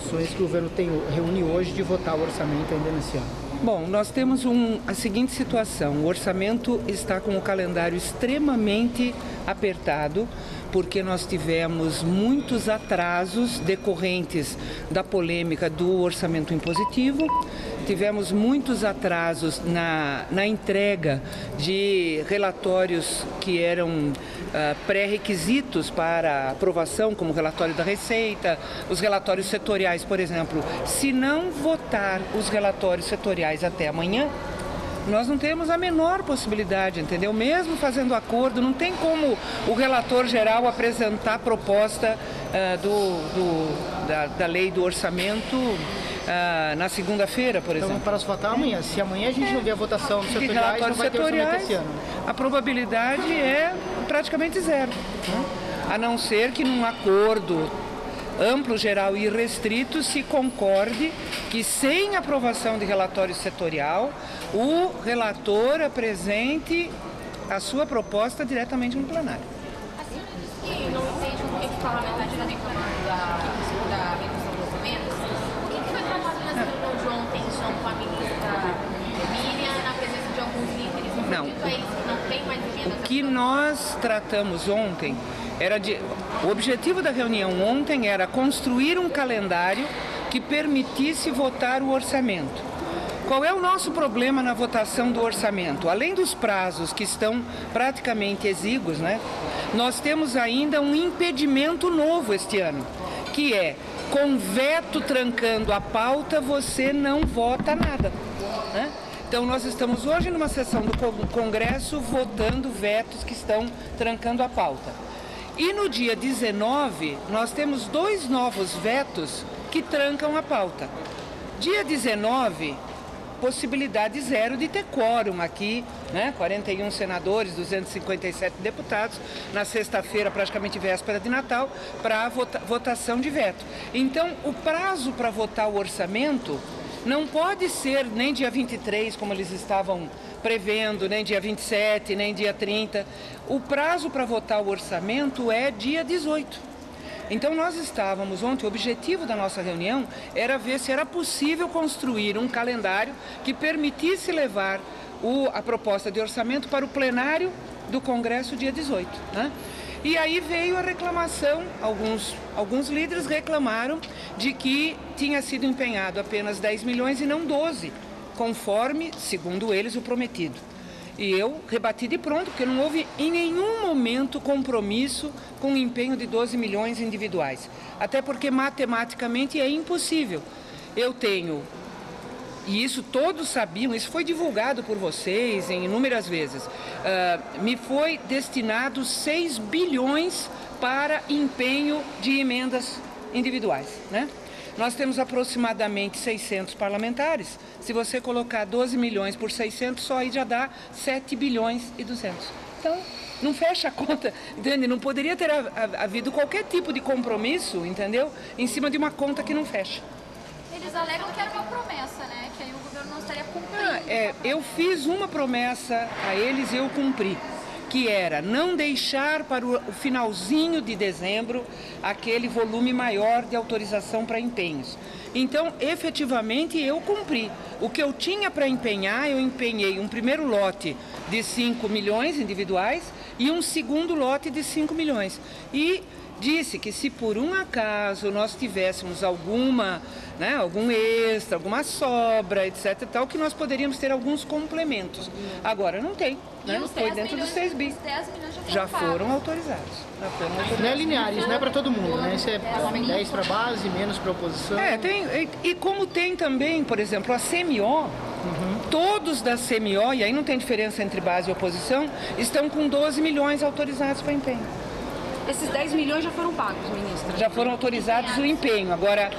condições que o governo reúne hoje de votar o orçamento ainda nesse ano? Bom, nós temos a seguinte situação: o orçamento está com o calendário extremamente apertado, porque nós tivemos muitos atrasos decorrentes da polêmica do orçamento impositivo, tivemos muitos atrasos na entrega de relatórios que eram pré-requisitos para aprovação, como o relatório da Receita, os relatórios setoriais, por exemplo. Se não votar os relatórios setoriais até amanhã, nós não temos a menor possibilidade, entendeu? Mesmo fazendo acordo, não tem como o relator geral apresentar a proposta da lei do orçamento na segunda-feira, por exemplo. Então, para se votar amanhã. Se amanhã a gente não vê a votação dos setoriais, não vai ter orçamento esse ano. A probabilidade é praticamente zero, né? A não ser que num acordo amplo, geral e restrito se concorde que, sem aprovação de relatório setorial, o relator apresente a sua proposta diretamente no plenário. Assim, que não entende por que os parlamentares estão reclamando da redução do orçamento, por que foi tratado nessa reunião de ontem, com a ministra Miriam, na presença de alguns líderes? Não. Dito a eles que não tem mais emendas. O que nós tratamos ontem o objetivo da reunião ontem era construir um calendário que permitisse votar o orçamento. Qual é o nosso problema na votação do orçamento? Além dos prazos que estão praticamente exíguos, né? Nós temos ainda um impedimento novo este ano, que é, com veto trancando a pauta, você não vota nada, né? Então, nós estamos hoje numa sessão do Congresso votando vetos que estão trancando a pauta. E no dia 19, nós temos 2 novos vetos que trancam a pauta. Dia 19, possibilidade zero de ter quórum aqui, né? 41 senadores, 257 deputados, na sexta-feira, praticamente véspera de Natal, para votação de veto. Então, o prazo para votar o orçamento não pode ser nem dia 23, como eles estavam prevendo, nem dia 27, nem dia 30. O prazo para votar o orçamento é dia 18. Então nós estávamos ontem, o objetivo da nossa reunião era ver se era possível construir um calendário que permitisse levar a proposta de orçamento para o plenário do Congresso dia 18, né? E aí veio a reclamação, alguns líderes reclamaram de que tinha sido empenhado apenas 10 milhões e não 12, conforme, segundo eles, o prometido. E eu rebati de pronto, porque não houve em nenhum momento compromisso com o empenho de 12 milhões individuais. Até porque matematicamente é impossível. Eu tenho, e isso todos sabiam, isso foi divulgado por vocês em inúmeras vezes, me foi destinado 6 bilhões para empenho de emendas individuais, né? Nós temos aproximadamente 600 parlamentares. Se você colocar 12 milhões por 600, só aí já dá 7 bilhões e 200. Então, não fecha a conta, entende? Não poderia ter havido qualquer tipo de compromisso, entendeu? Em cima de uma conta que não fecha. Eles alegam que era uma promessa, né? Que aí o governo não estaria cumprindo. Eu fiz uma promessa a eles e eu cumpri, que era não deixar para o finalzinho de dezembro aquele volume maior de autorização para empenhos. Então, efetivamente, eu cumpri. O que eu tinha para empenhar, eu empenhei um primeiro lote de 5 milhões individuais e um segundo lote de 5 milhões. E disse que se por um acaso nós tivéssemos algum extra, alguma sobra, etc. e tal, que nós poderíamos ter alguns complementos. Agora não tem, né? Foi dentro dos 6 bi. Já foram autorizados. Não é lineares, não é para todo mundo, né? Isso é 10 para base, menos para oposição. E como tem também, por exemplo, a CMO, todos da CMO, e aí não tem diferença entre base e oposição, estão com 12 milhões autorizados para empenho. Esses 10 milhões já foram pagos, ministra? Já foram autorizados o empenho. Agora,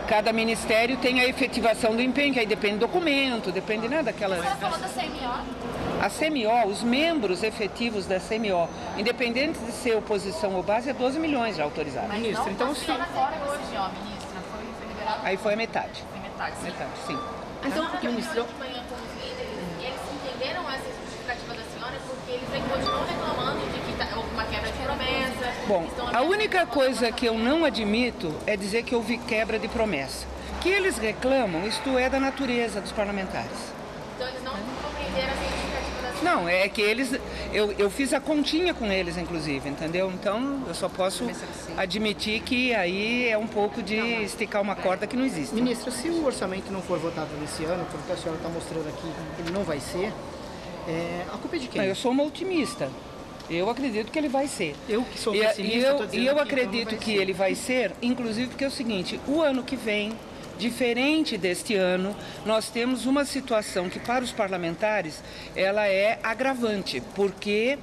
cada ministério tem a efetivação do empenho, que aí depende do documento, depende, né, daquela... Você falou da CMO? A CMO, os membros efetivos da CMO, independente de ser oposição ou base, é 12 milhões já autorizados. Mas ministra, então se fora hoje, ministra, foi liberado? Aí foi a metade. Foi metade, sim. Metade, sim. Então, porque ministro, de manhã com os líderes, e eles entenderam essa justificativa da senhora porque eles continuam reclamando de que houve uma quebra de promessa. Bom, a única coisa que eu não admito é dizer que houve quebra de promessa. Que eles reclamam, isto é da natureza dos parlamentares. Então eles não compreenderam a significativa da Não, é que eles... Eu fiz a continha com eles, inclusive, entendeu? Então, eu só posso admitir que aí é um pouco de esticar uma corda que não existe. Ministra, se o orçamento não for votado nesse ano, pelo que a senhora está mostrando aqui, ele não vai ser, a culpa é de quem? Não, eu sou uma otimista. Eu acredito que ele vai ser. Eu que sou pessimista, estou dizendo E eu que acredito então não vai que ser. ele vai ser, inclusive porque é o seguinte, o ano que vem, diferente deste ano, nós temos uma situação que para os parlamentares ela é agravante, porque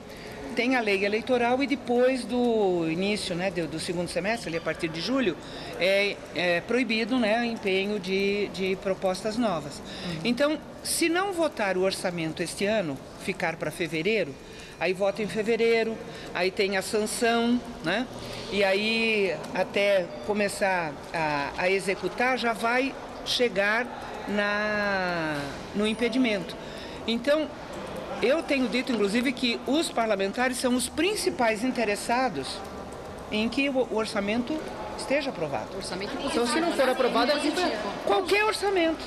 tem a lei eleitoral e depois do início, né, do segundo semestre, ali a partir de julho, é proibido, né, o empenho de propostas novas. Então, se não votar o orçamento este ano, ficar para fevereiro, aí vota em fevereiro, aí tem a sanção, né? E aí até começar a executar já vai chegar no impedimento. Então, eu tenho dito inclusive que os parlamentares são os principais interessados em que o orçamento esteja aprovado. Então, se não for aprovado, é Qualquer orçamento.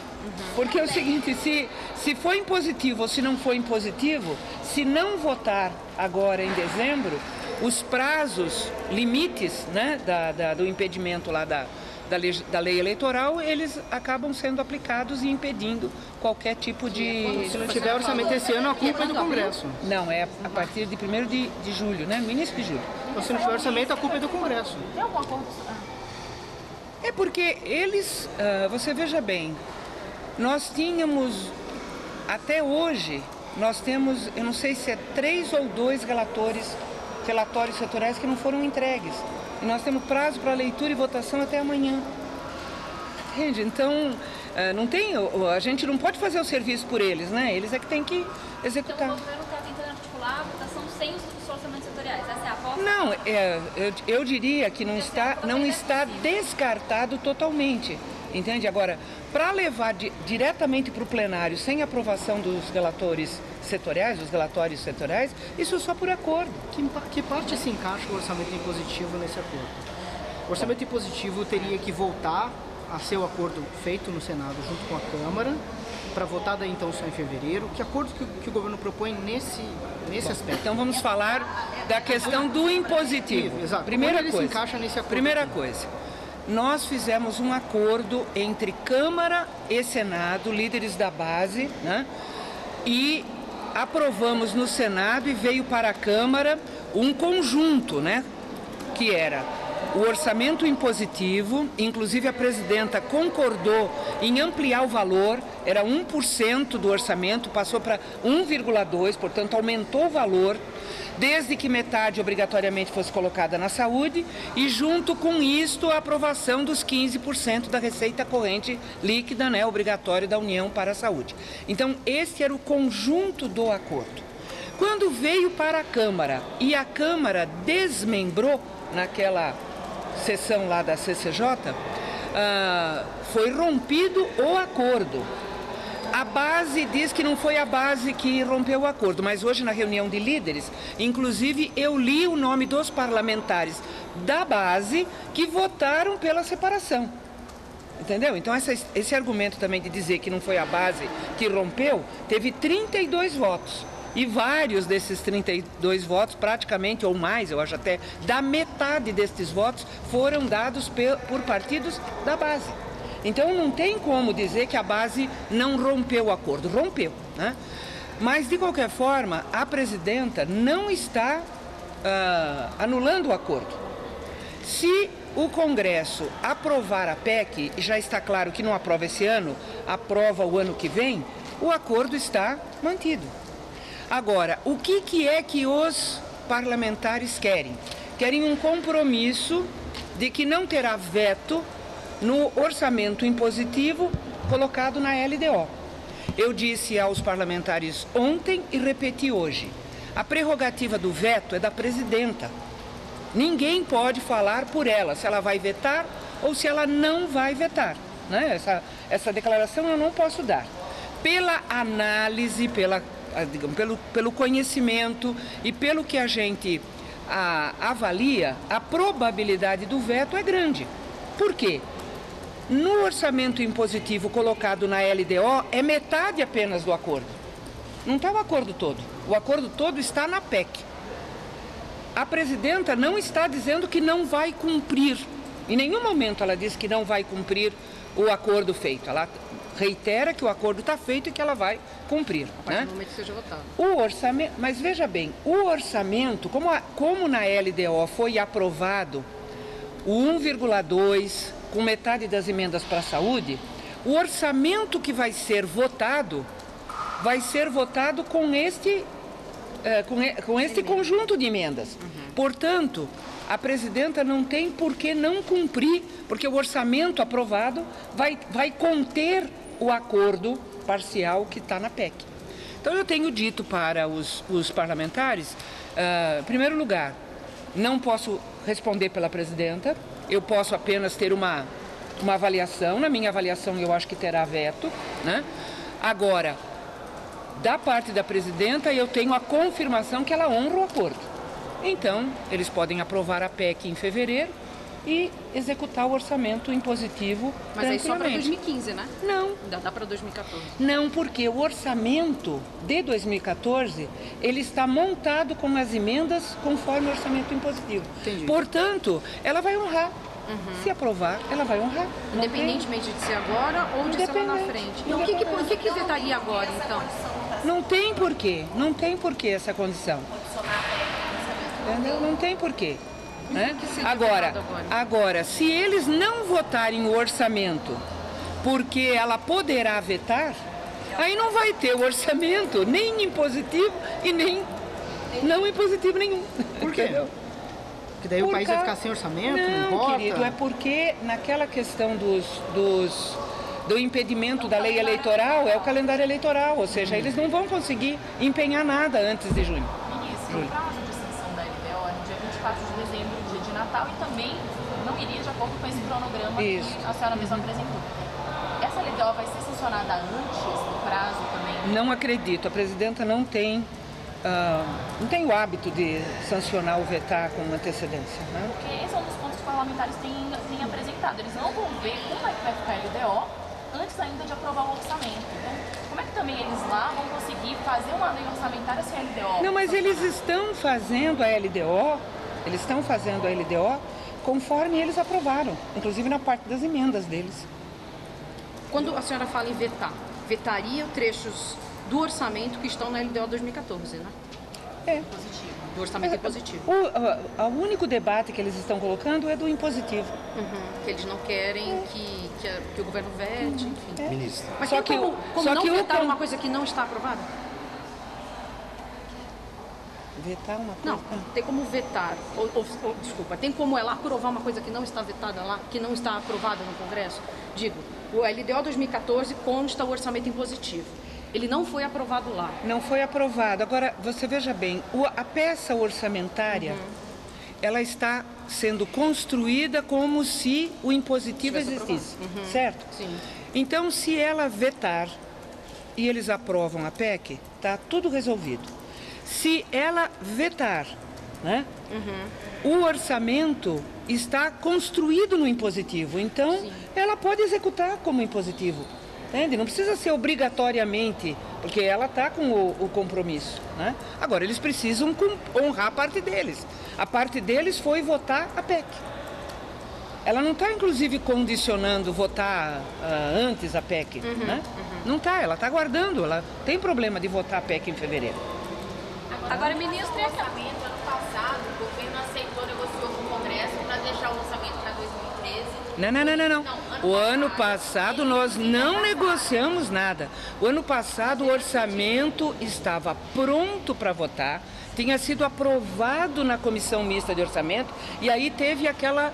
Porque é o seguinte, se for impositivo ou se não for impositivo, se não votar agora em dezembro, os prazos, limites, né, do impedimento lá da lei eleitoral, eles acabam sendo aplicados e impedindo qualquer tipo de... Se não tiver orçamento esse ano, a culpa é do Congresso. Não, é a partir de 1º de julho, né, no início de julho. Então, se não tiver orçamento, a culpa é do Congresso. Tem algum acordo? É porque eles, você veja bem, nós tínhamos, até hoje, nós temos, eu não sei se é 3 ou 2 relatórios setoriais que não foram entregues. E nós temos prazo para leitura e votação até amanhã. Entende? Então, a gente não pode fazer o serviço por eles, né? Eles é que tem que executar. Então o governo está tentando articular a votação sem os orçamentos setoriais. Essa é a aposta? Não, eu diria que não está descartado totalmente. Entende? Agora, para levar diretamente para o plenário sem aprovação dos relatórios setoriais, isso só por acordo. Que parte se encaixa o orçamento impositivo nesse acordo? O orçamento impositivo teria que voltar a ser o acordo feito no Senado junto com a Câmara, para votar daí então só em fevereiro. Que acordo que o governo propõe nesse aspecto? Então vamos falar da questão do impositivo. Exato. Primeira Como ele coisa, se encaixa nesse acordo? Primeira coisa, nós fizemos um acordo entre Câmara e Senado, líderes da base, né? E aprovamos no Senado e veio para a Câmara um conjunto, né? Que era o orçamento impositivo, inclusive a presidenta concordou em ampliar o valor, era 1% do orçamento, passou para 1,2%, portanto aumentou o valor, desde que metade obrigatoriamente fosse colocada na saúde e junto com isto a aprovação dos 15% da receita corrente líquida, né, obrigatória da União para a saúde. Então esse era o conjunto do acordo. Quando veio para a Câmara e a Câmara desmembrou naquela sessão lá da CCJ, foi rompido o acordo. A base diz que não foi a base que rompeu o acordo, mas hoje na reunião de líderes, inclusive eu li o nome dos parlamentares da base que votaram pela separação. Entendeu? Então esse argumento também de dizer que não foi a base que rompeu, teve 32 votos. E vários desses 32 votos, praticamente ou mais, eu acho até, da metade destes votos foram dados por partidos da base. Então não tem como dizer que a base não rompeu o acordo, rompeu, né? Mas de qualquer forma, a presidenta não está anulando o acordo. Se o Congresso aprovar a PEC, e já está claro que não aprova esse ano, aprova o ano que vem, o acordo está mantido. Agora, o que é que os parlamentares querem? Querem um compromisso de que não terá veto no orçamento impositivo colocado na LDO. Eu disse aos parlamentares ontem e repeti hoje, a prerrogativa do veto é da presidenta. Ninguém pode falar por ela, se ela vai vetar ou se ela não vai vetar, né? Essa declaração eu não posso dar. Pela análise, pelo conhecimento e pelo que a gente avalia, a probabilidade do veto é grande. Por quê? No orçamento impositivo colocado na LDO, é metade apenas do acordo. Não está o acordo todo. O acordo todo está na PEC. A presidenta não está dizendo que não vai cumprir. Em nenhum momento ela diz que não vai cumprir o acordo feito. Ela reitera que o acordo está feito e que ela vai cumprir. A partir do momento que seja votado. O orçamento, mas veja bem, o orçamento, como na LDO foi aprovado o 1,2 com metade das emendas para a saúde, o orçamento que vai ser votado com este conjunto de emendas. Portanto, a presidenta não tem por que não cumprir, porque o orçamento aprovado vai conter o acordo parcial que está na PEC. Então, eu tenho dito para os parlamentares, em primeiro lugar, não posso responder pela presidenta, eu posso apenas ter uma avaliação. Na minha avaliação, eu acho que terá veto, né? Agora, da parte da presidenta, eu tenho a confirmação que ela honra o acordo. Então, eles podem aprovar a PEC em fevereiro e executar o orçamento impositivo Mas aí só para tranquilamente. 2015, né? Não. Ainda dá para 2014. Não, porque o orçamento de 2014, ele está montado com as emendas conforme o orçamento impositivo. Entendi. Portanto, ela vai honrar. Se aprovar, ela vai honrar. Não tem- Independentemente de ser agora ou de ser lá na frente. Então, o que vetaria agora, então? Não tem porquê, não tem porquê essa condição. Entendeu? Não tem porquê. Né? que seria Agora, votado agora? agora, se eles não votarem o orçamento porque ela poderá vetar, aí não vai ter o orçamento nem impositivo e nem não impositivo nenhum. Por quê? Entendeu? Porque daí o país vai ficar sem orçamento, não Não, importa? querido, é porque naquela questão do impedimento da lei eleitoral, é o calendário eleitoral, ou seja, eles não vão conseguir empenhar nada antes de junho. Ministro, o prazo de sanção da LDO é no dia 24 de dezembro, dia de Natal, e também não iria de acordo com esse cronograma Isso. que a senhora mesma apresentou. Essa LDO vai ser sancionada antes do prazo também? Não acredito, a presidenta não tem o hábito de sancionar ou vetar com antecedência. Né? Porque esse é um dos pontos que os parlamentares têm apresentado. Eles não vão ver como é que vai ficar a LDO antes ainda de aprovar o orçamento. Então, como é que também eles lá vão conseguir fazer uma lei orçamentária sem a LDO? Não, mas eles estão fazendo a LDO, conforme eles aprovaram, inclusive na parte das emendas deles. Quando a senhora fala em vetar, vetaria trechos do orçamento que estão na LDO 2014, né? É. Do orçamento impositivo. O único debate que eles estão colocando é do impositivo. Que eles não querem que o governo vete, enfim. Ministro. Mas Só tem que como não o vetar con- uma coisa que não está aprovada? Vetar uma coisa? Não, tem como vetar, desculpa, tem como ela aprovar uma coisa que não está vetada lá, que não está aprovada no Congresso? Digo, o LDO 2014 consta o orçamento impositivo. Ele não foi aprovado lá. Não foi aprovado. Agora, você veja bem, a peça orçamentária, ela está sendo construída como se o impositivo Tivesse existisse, certo? Sim. Então, se ela vetar e eles aprovam a PEC, está tudo resolvido. Se ela vetar, né, o orçamento está construído no impositivo, então ela pode executar como impositivo. Entende? Não precisa ser obrigatoriamente, porque ela está com o compromisso. Né? Agora, eles precisam honrar a parte deles. A parte deles foi votar a PEC. Ela não está, inclusive, condicionando votar antes a PEC. Né? Não está, ela está aguardando. Ela tem problema de votar a PEC em fevereiro. Agora, ministro, o orçamento, ano passado, o governo aceitou, negociou com o Congresso para deixar o orçamento para 2013. Não. O ano passado nós não negociamos nada. O ano passado o orçamento estava pronto para votar, tinha sido aprovado na Comissão Mista de Orçamento e aí teve aquela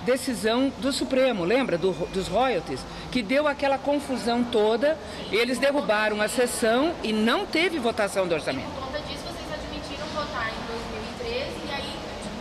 decisão do Supremo, lembra? Dos royalties, que deu aquela confusão toda, eles derrubaram a sessão e não teve votação do orçamento. Por conta disso, vocês admitiram votar em 2013 e aí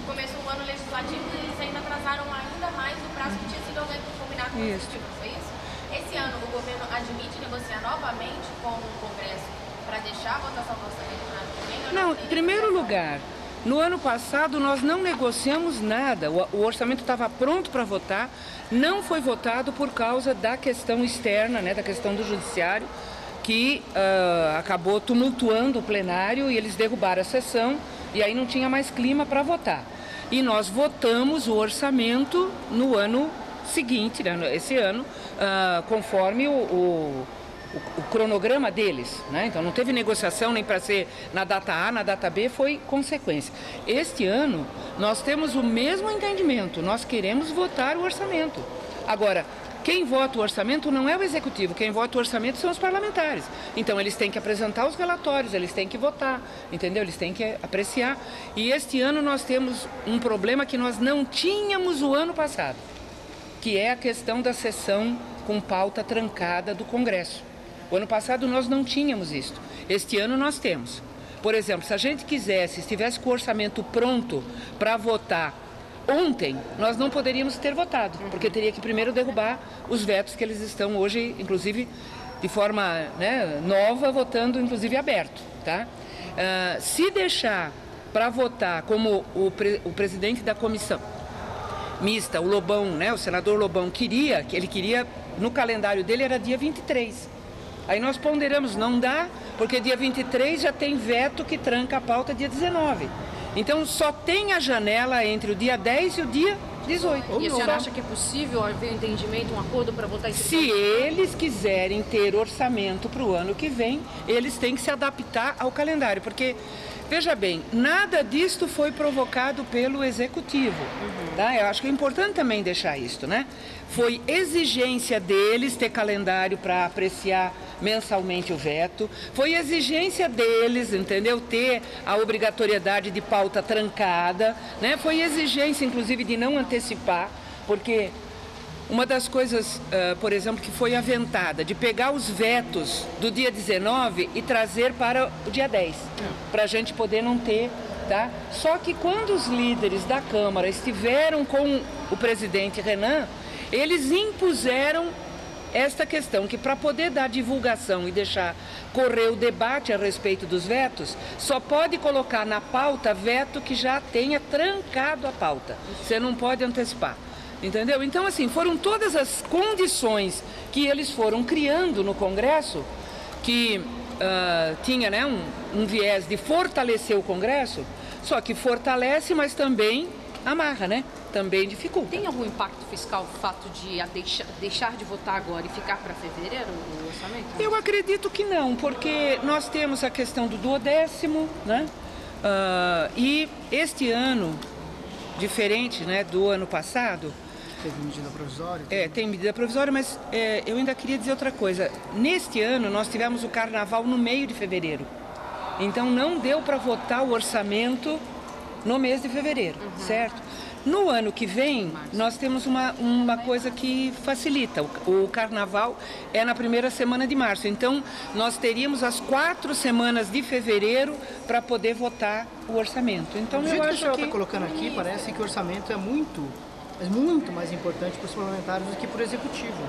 começou o ano legislativo e eles ainda atrasaram ainda mais o prazo que tinha sido combinado com o Executivo, não foi isso? Esse ano o governo admite negociar novamente com o Congresso para deixar a votação do orçamento para ano que vem? Não, em primeiro lugar, No ano passado, nós não negociamos nada, o orçamento estava pronto para votar, não foi votado por causa da questão externa, né, da questão do judiciário, que acabou tumultuando o plenário e eles derrubaram a sessão e aí não tinha mais clima para votar. E nós votamos o orçamento no ano seguinte, né, esse ano, conforme o cronograma deles, né? Então não teve negociação nem para ser na data A, na data B, foi consequência. Este ano nós temos o mesmo entendimento, nós queremos votar o orçamento. Agora, quem vota o orçamento não é o executivo, quem vota o orçamento são os parlamentares. Então eles têm que apresentar os relatórios, eles têm que votar, entendeu? Eles têm que apreciar. E este ano nós temos um problema que nós não tínhamos o ano passado, que é a questão da sessão com pauta trancada do Congresso. O ano passado nós não tínhamos isso. Este ano nós temos. Por exemplo, se a gente quisesse, estivesse com o orçamento pronto para votar ontem, nós não poderíamos ter votado, porque teria que primeiro derrubar os vetos que eles estão hoje, inclusive, de forma, né, nova, votando, inclusive, aberto. Tá? Se deixar para votar, como o presidente da comissão mista, o Lobão, né, o senador Lobão, queria, que ele queria, no calendário dele era dia 23. Aí nós ponderamos, não dá, porque dia 23 já tem veto que tranca a pauta dia 19. Então só tem a janela entre o dia 10 e o dia 18. E a senhora acha que é possível haver um entendimento, um acordo para votar esse Se eles quiserem ter orçamento para o ano que vem, eles têm que se adaptar ao calendário, porque, veja bem, nada disto foi provocado pelo Executivo. Tá? Eu acho que é importante também deixar isso, né? Foi exigência deles ter calendário para apreciar mensalmente o veto, foi exigência deles, entendeu? Ter a obrigatoriedade de pauta trancada, né? Foi exigência, inclusive, de não antecipar, porque uma das coisas, por exemplo, que foi aventada, de pegar os vetos do dia 19 e trazer para o dia 10, para a gente poder não ter, tá? Só que quando os líderes da Câmara estiveram com o presidente Renan, eles impuseram esta questão, que para poder dar divulgação e deixar correr o debate a respeito dos vetos, só pode colocar na pauta veto que já tenha trancado a pauta. Você não pode antecipar. Entendeu? Então, assim, foram todas as condições que eles foram criando no Congresso, que tinha, né, um viés de fortalecer o Congresso, só que fortalece, mas também amarra, né? Também dificulta. Tem algum impacto fiscal o fato de deixar de votar agora e ficar para fevereiro o orçamento? Eu acredito que não, porque nós temos a questão do 12º, né? E este ano, diferente, né, do ano passado... Teve medida provisória? Tem medida provisória, mas eu ainda queria dizer outra coisa. Neste ano, nós tivemos o Carnaval no meio de fevereiro. Então, não deu para votar o orçamento no mês de fevereiro, certo? No ano que vem, nós temos uma coisa que facilita. O Carnaval é na primeira semana de março. Então, nós teríamos as 4 semanas de fevereiro para poder votar o orçamento. Então, Do eu jeito que acho o senhor que... está colocando aqui, parece que o orçamento é muito mais importante para os parlamentares do que para o Executivo.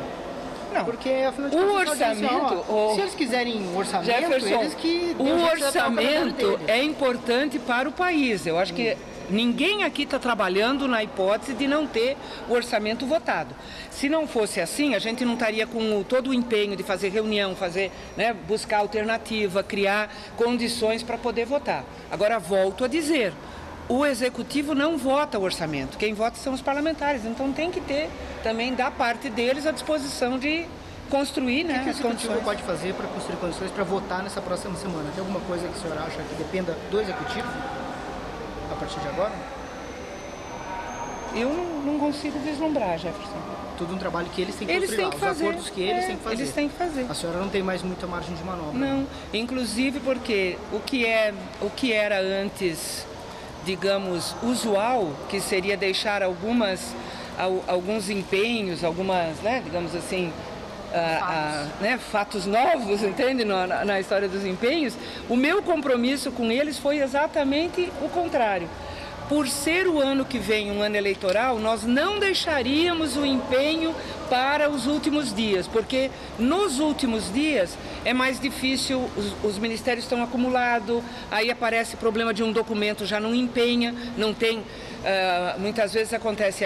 Não. Porque, afinal de O contas, orçamento, se eles quiserem um orçamento, Jefferson, eles que... o orçamento é importante para o país. Eu acho que ninguém aqui está trabalhando na hipótese de não ter o orçamento votado. Se não fosse assim, a gente não estaria com todo o empenho de fazer reunião, né, buscar alternativa, criar condições para poder votar. Agora, volto a dizer, o Executivo não vota o orçamento, quem vota são os parlamentares, então tem que ter também da parte deles a disposição de construir, né, O que o as Executivo condições. pode fazer para construir condições para votar nessa próxima semana? Tem alguma coisa que o senhor acha que dependa do Executivo a partir de agora? Eu não consigo vislumbrar, Jefferson. Tudo um trabalho que eles têm que Eles construir têm lá, que fazer. os acordos que eles têm que fazer. Eles têm que fazer. A senhora não tem mais muita margem de manobra. Não, inclusive porque o que era antes, digamos, usual, que seria deixar alguns empenhos, algumas, né, digamos assim, né, fatos novos, entende, na história dos empenhos, o meu compromisso com eles foi exatamente o contrário. Por ser o ano que vem um ano eleitoral, nós não deixaríamos o empenho para os últimos dias, porque nos últimos dias é mais difícil, os ministérios estão acumulados, aí aparece problema de um documento, já não empenha, não tem, muitas vezes acontece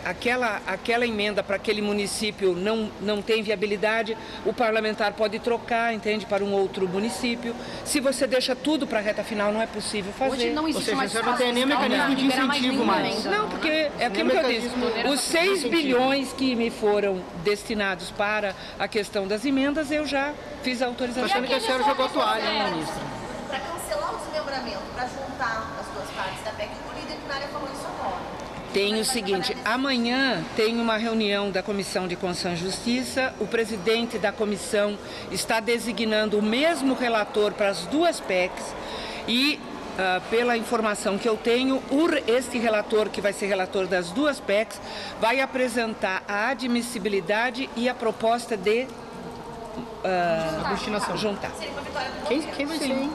aquela emenda para aquele município não tem viabilidade, o parlamentar pode trocar, entende, para um outro município. Se você deixa tudo para a reta final, não é possível fazer. Hoje não existe mais você não tem nem mecanismo de incentivo mais. Não, porque é aquilo que eu disse, os 6 bilhões que me foram destinados para a questão das emendas, eu já fiz a autorização. Estou achando que a senhora jogou a toalha, hein, ministra? Para cancelar o desmembramento, para juntar as duas partes da PEC, o líder primário falou isso agora. Tem o seguinte, amanhã tem uma reunião da Comissão de Constituição e Justiça, o presidente da comissão está designando o mesmo relator para as duas PECs e, pela informação que eu tenho, este relator, que vai ser relator das duas PECs, vai apresentar a admissibilidade e a proposta de juntar. Quem vai ser, hein?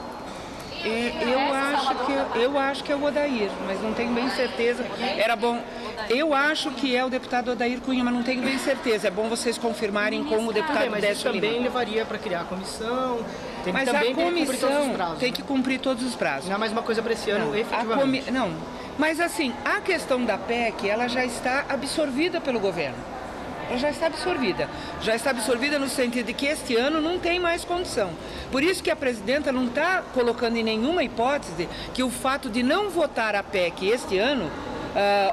Eu acho que é o Odair, mas não tenho bem certeza. Era bom. Eu acho que é o deputado Odair Cunha, mas não tenho bem certeza. É bom vocês confirmarem com o deputado mas isso Décio Lima. também levaria para criar a comissão. Mas a comissão tem que cumprir todos os prazos. Não é mais uma coisa para esse ano, efetivamente. Não, mas assim, a questão da PEC, ela já está absorvida pelo governo. Ela já está absorvida. Já está absorvida no sentido de que este ano não tem mais condição. Por isso que a presidenta não está colocando em nenhuma hipótese que o fato de não votar a PEC este ano,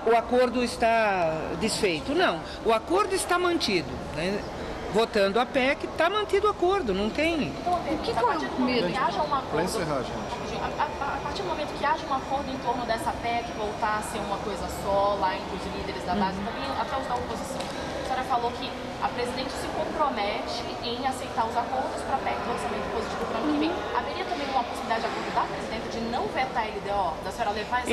o acordo está desfeito. Não, o acordo está mantido, né? Votando a PEC, está mantido o acordo, não tem. Então, o que foi o medo? Que haja um acordo. A partir do momento que haja um acordo em torno dessa PEC, voltar a ser uma coisa só, lá entre os líderes da base, também até os da oposição. A senhora falou que a presidente se compromete em aceitar os acordos para a PEC do orçamento positivo para o ano que vem. Haveria também uma possibilidade de acordo da presidenta de não vetar a LDO? Da senhora levar essa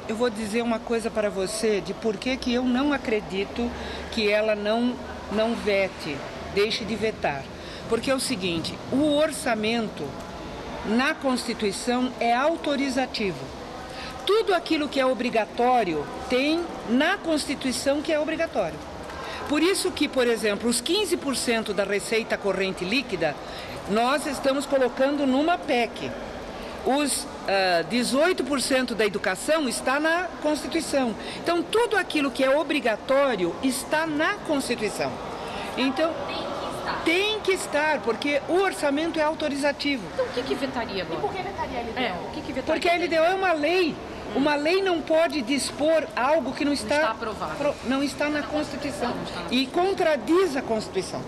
eu vou dizer uma coisa para você de por que eu não acredito que ela não vete, deixe de vetar. Porque é o seguinte, o orçamento na Constituição é autorizativo. Tudo aquilo que é obrigatório tem na Constituição que é obrigatório. Por isso que, por exemplo, os 15% da receita corrente líquida, nós estamos colocando numa PEC. Os 18% da educação está na Constituição. Então, tudo aquilo que é obrigatório está na Constituição. Então, tem que estar, porque o orçamento é autorizativo. Então, o que vetaria agora? E por que vetaria a LDO? O que vetaria? Porque a LDO é uma lei. Uma lei não pode dispor algo que não está aprovado. Não está na Constituição. E contradiz a Constituição.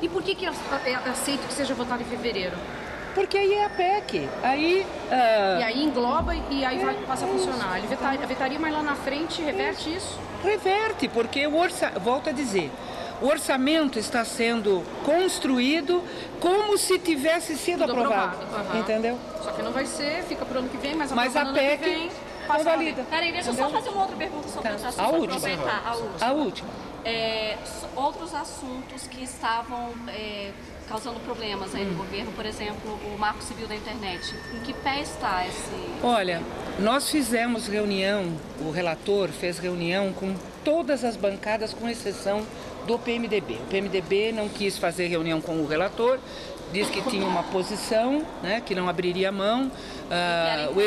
E por que aceito que seja votado em fevereiro? Porque aí é a PEC. Aí, E aí engloba e aí passa a funcionar. Ele vetaria, mas lá na frente reverte isso? Reverte, porque volto a dizer, o orçamento está sendo construído como se tivesse sido aprovado. Entendeu? Só que não vai ser, fica para o ano que vem, mas a PEC convalida. Peraí, deixa eu só fazer uma outra pergunta sobre esse assunto. A última. Outros assuntos que estavam causando problemas aí no governo, por exemplo, o Marco Civil da Internet. Em que pé está esse... Olha, nós fizemos reunião, o relator fez reunião com todas as bancadas, com exceção do PMDB. O PMDB não quis fazer reunião com o relator, disse que tinha uma posição, né, que não abriria mão. O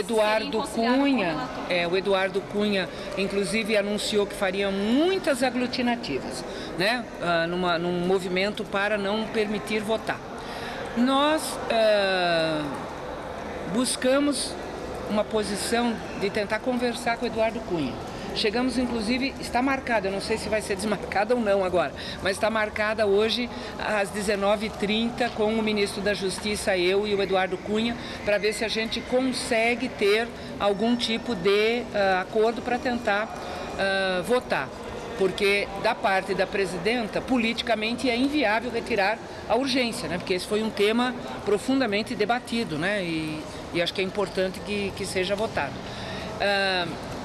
Eduardo Cunha, inclusive, anunciou que faria muitas aglutinativas, né, num movimento para não permitir votar. Nós buscamos uma posição de tentar conversar com o Eduardo Cunha. Chegamos, inclusive, está marcada, eu não sei se vai ser desmarcada ou não agora, mas está marcada hoje às 19h30 com o ministro da Justiça, eu e o Eduardo Cunha, para ver se a gente consegue ter algum tipo de acordo para tentar votar. Porque, da parte da presidenta, politicamente é inviável retirar a urgência, né? Porque esse foi um tema profundamente debatido, né? E acho que é importante que seja votado.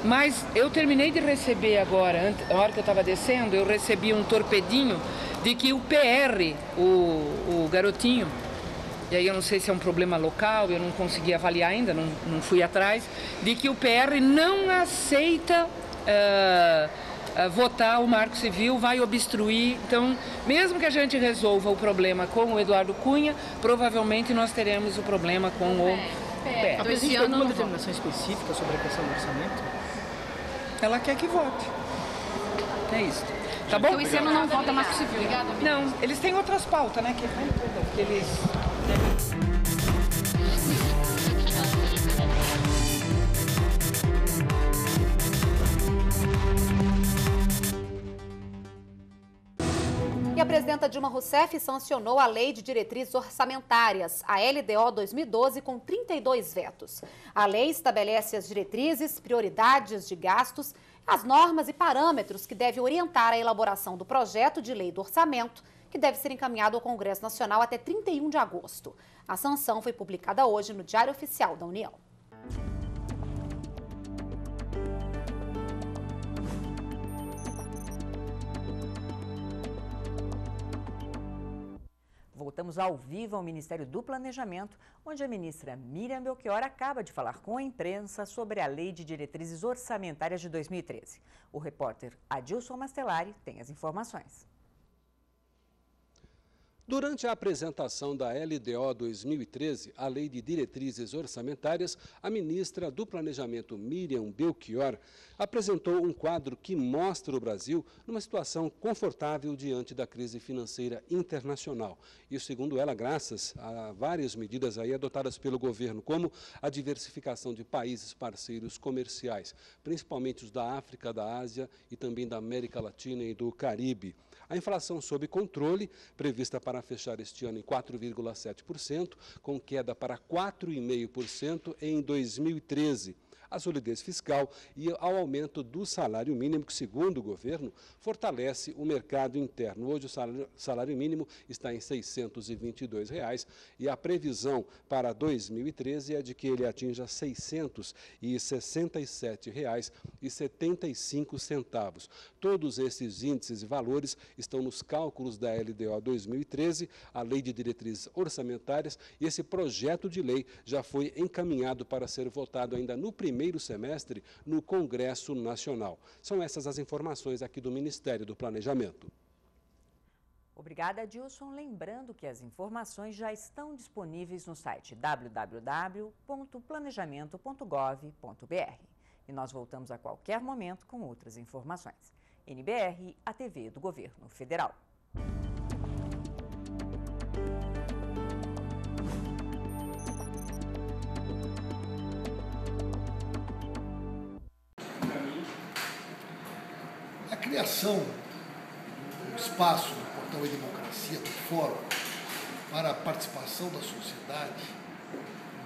Mas eu terminei de receber agora, na hora que eu estava descendo, eu recebi um torpedinho de que o PR, o garotinho, e aí eu não sei se é um problema local, eu não consegui avaliar ainda, não fui atrás, de que o PR não aceita votar o Marco Civil, vai obstruir. Então, mesmo que a gente resolva o problema com o Eduardo Cunha, provavelmente nós teremos o problema com o PE. A presidente tem alguma determinação específica sobre a questão do orçamento? Ela quer que vote. É isso. Tá bom? Então esse ano não vota Marco Civil. Não, eles têm outras pautas, né? Que eles... E a presidenta Dilma Rousseff sancionou a Lei de Diretrizes Orçamentárias, a LDO 2012, com 32 vetos. A lei estabelece as diretrizes, prioridades de gastos, as normas e parâmetros que devem orientar a elaboração do projeto de lei do orçamento, que deve ser encaminhado ao Congresso Nacional até 31 de agosto. A sanção foi publicada hoje no Diário Oficial da União. Voltamos ao vivo ao Ministério do Planejamento, onde a ministra Miriam Belchior acaba de falar com a imprensa sobre a Lei de Diretrizes Orçamentárias de 2013. O repórter Adilson Mastelari tem as informações. Durante a apresentação da LDO 2013, a Lei de Diretrizes Orçamentárias, a ministra do Planejamento, Miriam Belchior, apresentou um quadro que mostra o Brasil numa situação confortável diante da crise financeira internacional. E, segundo ela, graças a várias medidas aí adotadas pelo governo, como a diversificação de países parceiros comerciais, principalmente os da África, da Ásia e também da América Latina e do Caribe. A inflação sob controle, prevista para fechar este ano em 4,7%, com queda para 4,5% em 2013. A solidez fiscal e ao aumento do salário mínimo, que, segundo o governo, fortalece o mercado interno. Hoje o salário mínimo está em R$ 622 e a previsão para 2013 é de que ele atinja R$ 667,75. Todos esses índices e valores estão nos cálculos da LDO 2013, a Lei de Diretrizes Orçamentárias, e esse projeto de lei já foi encaminhado para ser votado ainda no primeiro semestre no Congresso Nacional. São essas as informações aqui do Ministério do Planejamento. Obrigada, Adilson. Lembrando que as informações já estão disponíveis no site www.planejamento.gov.br. E nós voltamos a qualquer momento com outras informações. NBR, a TV do Governo Federal. A criação do espaço do Portal e Democracia, do Fórum, para a participação da sociedade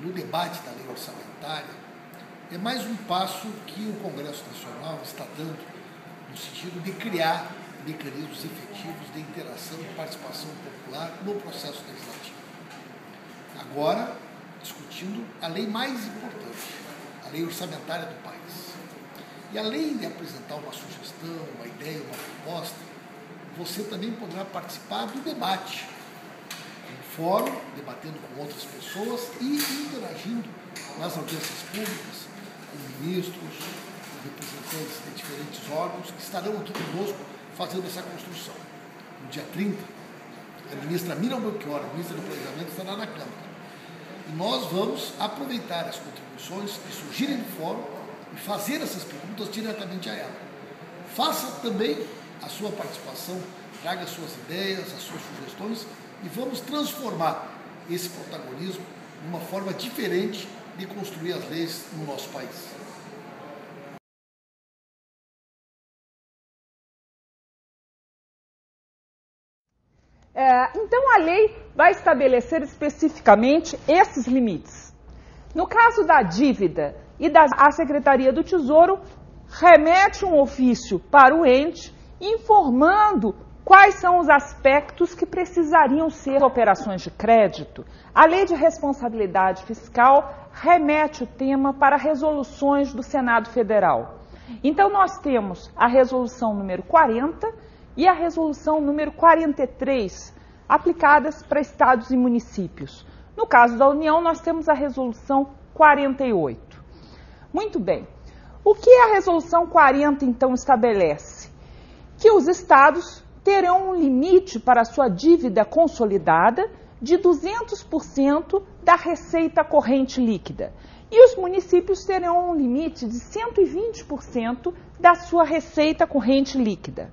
no debate da lei orçamentária, é mais um passo que o Congresso Nacional está dando no sentido de criar mecanismos efetivos de interação e participação popular no processo legislativo. Agora, discutindo a lei mais importante, a lei orçamentária do país. E além de apresentar uma sugestão, uma ideia, uma proposta, você também poderá participar do debate, no fórum, debatendo com outras pessoas e interagindo nas audiências públicas com ministros, com representantes de diferentes órgãos que estarão aqui conosco fazendo essa construção. No dia 30, a ministra Miriam Belchior, a ministra do Planejamento, estará na Câmara. E nós vamos aproveitar as contribuições que surgirem no fórum e fazer essas perguntas diretamente a ela. Faça também a sua participação, traga as suas ideias, as suas sugestões e vamos transformar esse protagonismo numa forma diferente de construir as leis no nosso país. Então a lei vai estabelecer especificamente esses limites. No caso da dívida, a Secretaria do Tesouro remete um ofício para o ente informando quais são os aspectos que precisariam ser operações de crédito. A Lei de Responsabilidade Fiscal remete o tema para resoluções do Senado Federal. Então nós temos a resolução número 40 e a resolução número 43, aplicadas para estados e municípios. No caso da União, nós temos a resolução 48. Muito bem. O que a resolução 40, então, estabelece? que os estados terão um limite para a sua dívida consolidada de 200% da receita corrente líquida. E os municípios terão um limite de 120% da sua receita corrente líquida.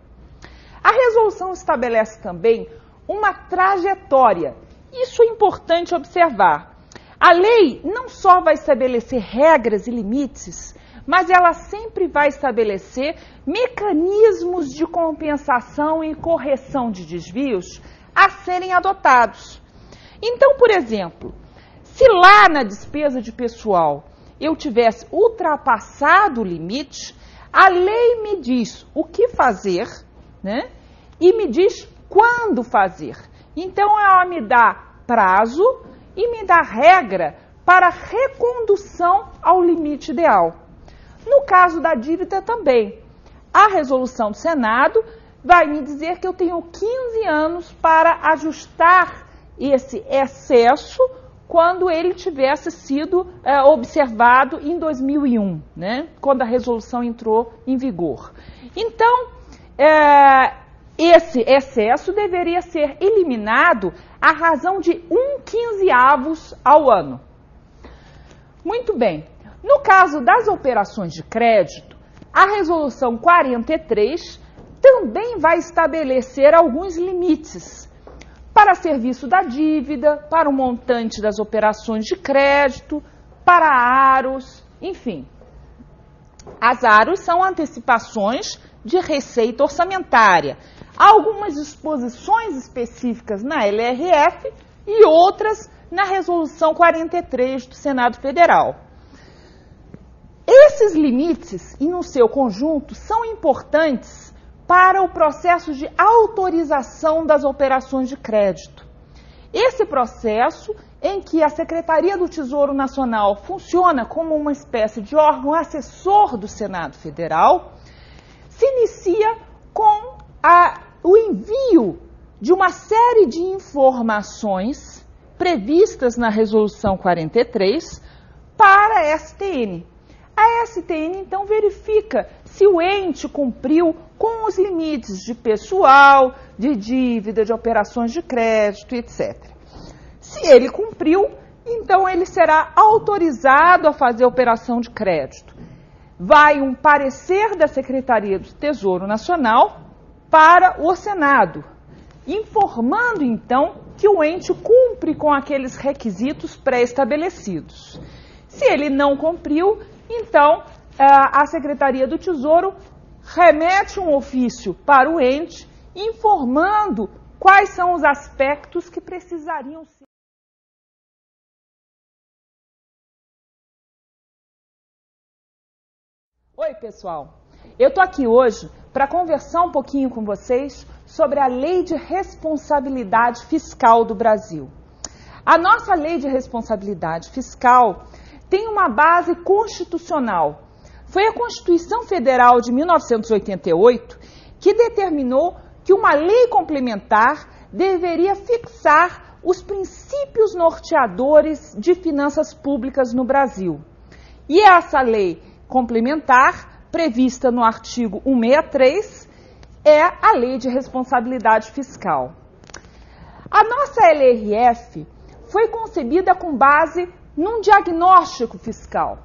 A resolução estabelece também uma trajetória. Isso é importante observar. A lei não só vai estabelecer regras e limites, mas ela sempre vai estabelecer mecanismos de compensação e correção de desvios a serem adotados. Então, por exemplo, se lá na despesa de pessoal eu tivesse ultrapassado o limite, a lei me diz o que fazer, né? E me diz quando fazer. Então, ela me dá prazo e me dá regra para recondução ao limite ideal. No caso da dívida também, a resolução do Senado vai me dizer que eu tenho 15 anos para ajustar esse excesso quando ele tivesse sido observado em 2001, né? Quando a resolução entrou em vigor. Então, esse excesso deveria ser eliminado à razão de 1/15 ao ano. Muito bem. No caso das operações de crédito, a resolução 43 também vai estabelecer alguns limites para serviço da dívida, para o montante das operações de crédito, para aros, enfim. As aros são antecipações de receita orçamentária. Há algumas disposições específicas na LRF e outras na Resolução 43 do Senado Federal. Esses limites, e no seu conjunto, são importantes para o processo de autorização das operações de crédito. Esse processo, em que a Secretaria do Tesouro Nacional funciona como uma espécie de órgão assessor do Senado Federal, se inicia com o envio de uma série de informações previstas na Resolução 43 para a STN. A STN, então, verifica se o ente cumpriu com os limites de pessoal, de dívida, de operações de crédito, etc. Se ele cumpriu, então ele será autorizado a fazer a operação de crédito. Vai um parecer da Secretaria do Tesouro Nacional para o Senado, informando, então, que o ente cumpre com aqueles requisitos pré-estabelecidos. Se ele não cumpriu, então a Secretaria do Tesouro remete um ofício para o ente, informando quais são os aspectos que precisariam ser. Oi, pessoal. Eu estou aqui hoje para conversar um pouquinho com vocês sobre a Lei de Responsabilidade Fiscal do Brasil. A nossa Lei de Responsabilidade Fiscal tem uma base constitucional. Foi a Constituição Federal de 1988 que determinou que uma lei complementar deveria fixar os princípios norteadores de finanças públicas no Brasil. E essa lei complementar, prevista no artigo 163, é a Lei de Responsabilidade Fiscal. A nossa LRF foi concebida com base num diagnóstico fiscal.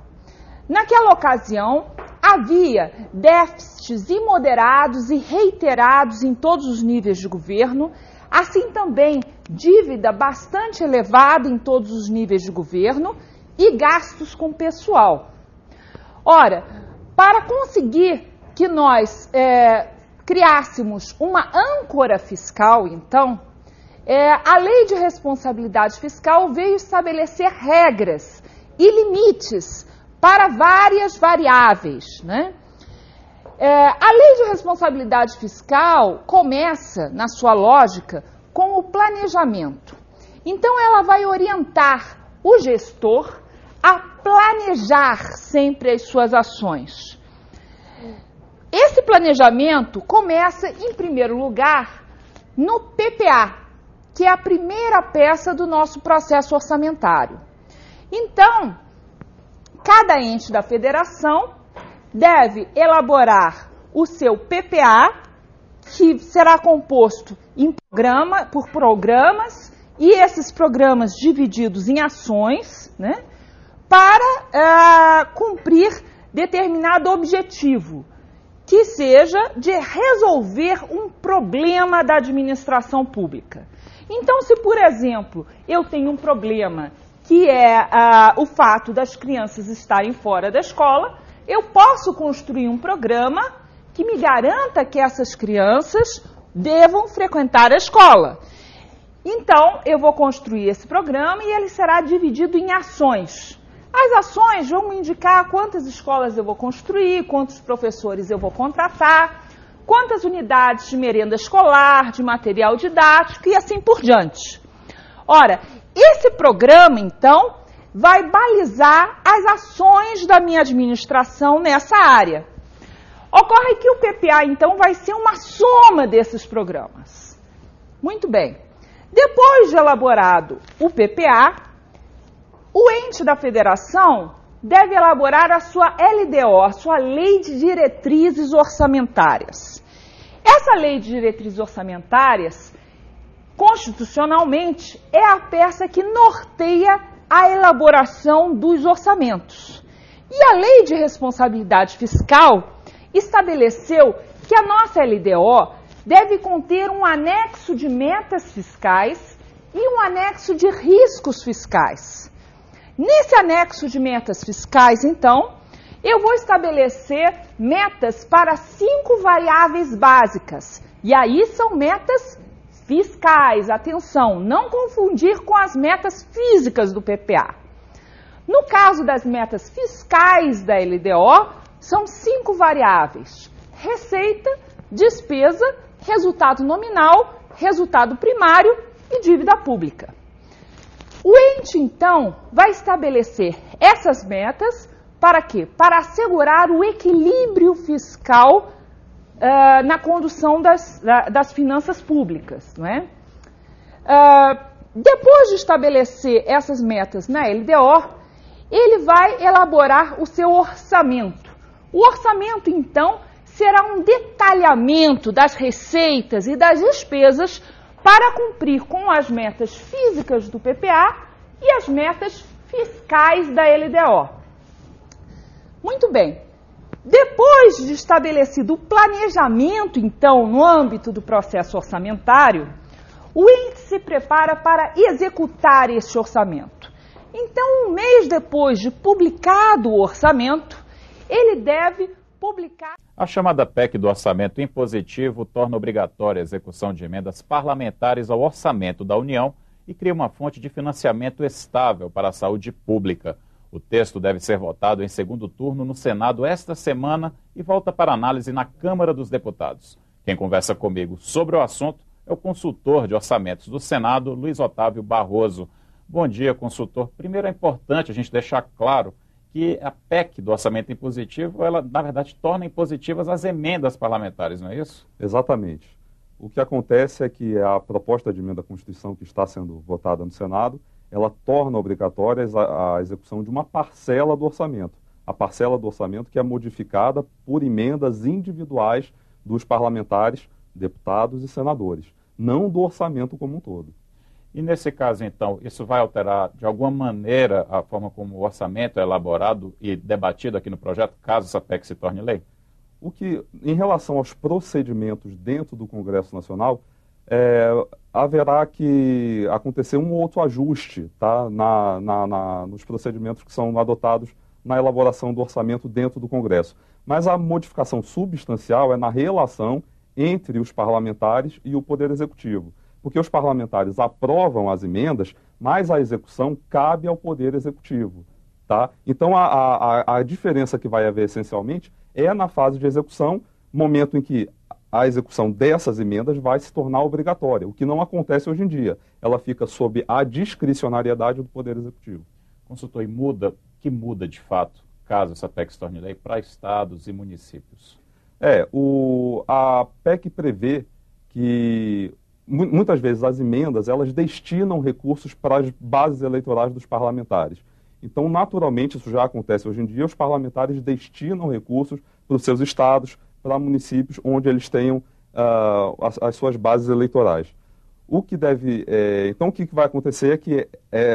Naquela ocasião, havia déficits imoderados e reiterados em todos os níveis de governo, assim também dívida bastante elevada em todos os níveis de governo e gastos com pessoal. Ora, para conseguir que nós criássemos uma âncora fiscal, então, a Lei de Responsabilidade Fiscal veio estabelecer regras e limites para várias variáveis, né? A Lei de Responsabilidade Fiscal começa, na sua lógica, com o planejamento. Então, ela vai orientar o gestor a planejar sempre as suas ações. Esse planejamento começa, em primeiro lugar, no PPA, que é a primeira peça do nosso processo orçamentário. Então, cada ente da federação deve elaborar o seu PPA que será composto por programas, e esses programas divididos em ações, né, para cumprir determinado objetivo, que seja de resolver um problema da administração pública. Então, se, por exemplo, eu tenho um problema que é o fato das crianças estarem fora da escola, eu posso construir um programa que me garanta que essas crianças devam frequentar a escola. Então, eu vou construir esse programa e ele será dividido em ações. As ações vão me indicar quantas escolas eu vou construir, quantos professores eu vou contratar, quantas unidades de merenda escolar, de material didático e assim por diante. Ora, esse programa, então, vai balizar as ações da minha administração nessa área. Ocorre que o PPA, então, vai ser uma soma desses programas. Muito bem. Depois de elaborado o PPA, o ente da federação deve elaborar a sua LDO, a sua Lei de Diretrizes Orçamentárias. Essa Lei de Diretrizes Orçamentárias, constitucionalmente, é a peça que norteia a elaboração dos orçamentos. E a Lei de Responsabilidade Fiscal estabeleceu que a nossa LDO deve conter um anexo de metas fiscais e um anexo de riscos fiscais. Nesse anexo de metas fiscais, então, eu vou estabelecer metas para 5 variáveis básicas. E aí são metas fiscais. Atenção, não confundir com as metas físicas do PPA. No caso das metas fiscais da LDO, são 5 variáveis: receita, despesa, resultado nominal, resultado primário e dívida pública. O ente, então, vai estabelecer essas metas para quê? Para assegurar o equilíbrio fiscal na condução das finanças públicas, não é? Depois de estabelecer essas metas na LDO, ele vai elaborar o seu orçamento. O orçamento, então, será um detalhamento das receitas e das despesas para cumprir com as metas físicas do PPA e as metas fiscais da LDO. Muito bem. Depois de estabelecido o planejamento, então, no âmbito do processo orçamentário, o ente se prepara para executar esse orçamento. Então, um mês depois de publicado o orçamento, ele deve publicar... A chamada PEC do orçamento impositivo torna obrigatória a execução de emendas parlamentares ao orçamento da União e cria uma fonte de financiamento estável para a saúde pública. O texto deve ser votado em segundo turno no Senado esta semana e volta para análise na Câmara dos Deputados. Quem conversa comigo sobre o assunto é o consultor de orçamentos do Senado, Luiz Otávio Barroso. Bom dia, consultor. Primeiro, é importante a gente deixar claro que a PEC do orçamento impositivo, ela, na verdade, torna impositivas as emendas parlamentares, não é isso? Exatamente. O que acontece é que a proposta de emenda à Constituição que está sendo votada no Senado, ela torna obrigatória a execução de uma parcela do orçamento. A parcela do orçamento que é modificada por emendas individuais dos parlamentares, deputados e senadores, não do orçamento como um todo. E nesse caso, então, isso vai alterar de alguma maneira a forma como o orçamento é elaborado e debatido aqui no projeto, caso essa PEC se torne lei? O que, em relação aos procedimentos dentro do Congresso Nacional, haverá que acontecer um ou outro ajuste, tá, nos procedimentos que são adotados na elaboração do orçamento dentro do Congresso. Mas a modificação substancial é na relação entre os parlamentares e o Poder Executivo. Porque os parlamentares aprovam as emendas, mas a execução cabe ao Poder Executivo. Tá? Então, a diferença que vai haver, essencialmente, é na fase de execução, momento em que a execução dessas emendas vai se tornar obrigatória, o que não acontece hoje em dia. Ela fica sob a discricionariedade do Poder Executivo. Consultor, e que muda de fato, caso essa PEC se torne lei, para estados e municípios? A PEC prevê que muitas vezes as emendas, elas destinam recursos para as bases eleitorais dos parlamentares. Então, naturalmente, isso já acontece hoje em dia, os parlamentares destinam recursos para os seus estados, para municípios onde eles tenham as suas bases eleitorais. Então, o que vai acontecer é que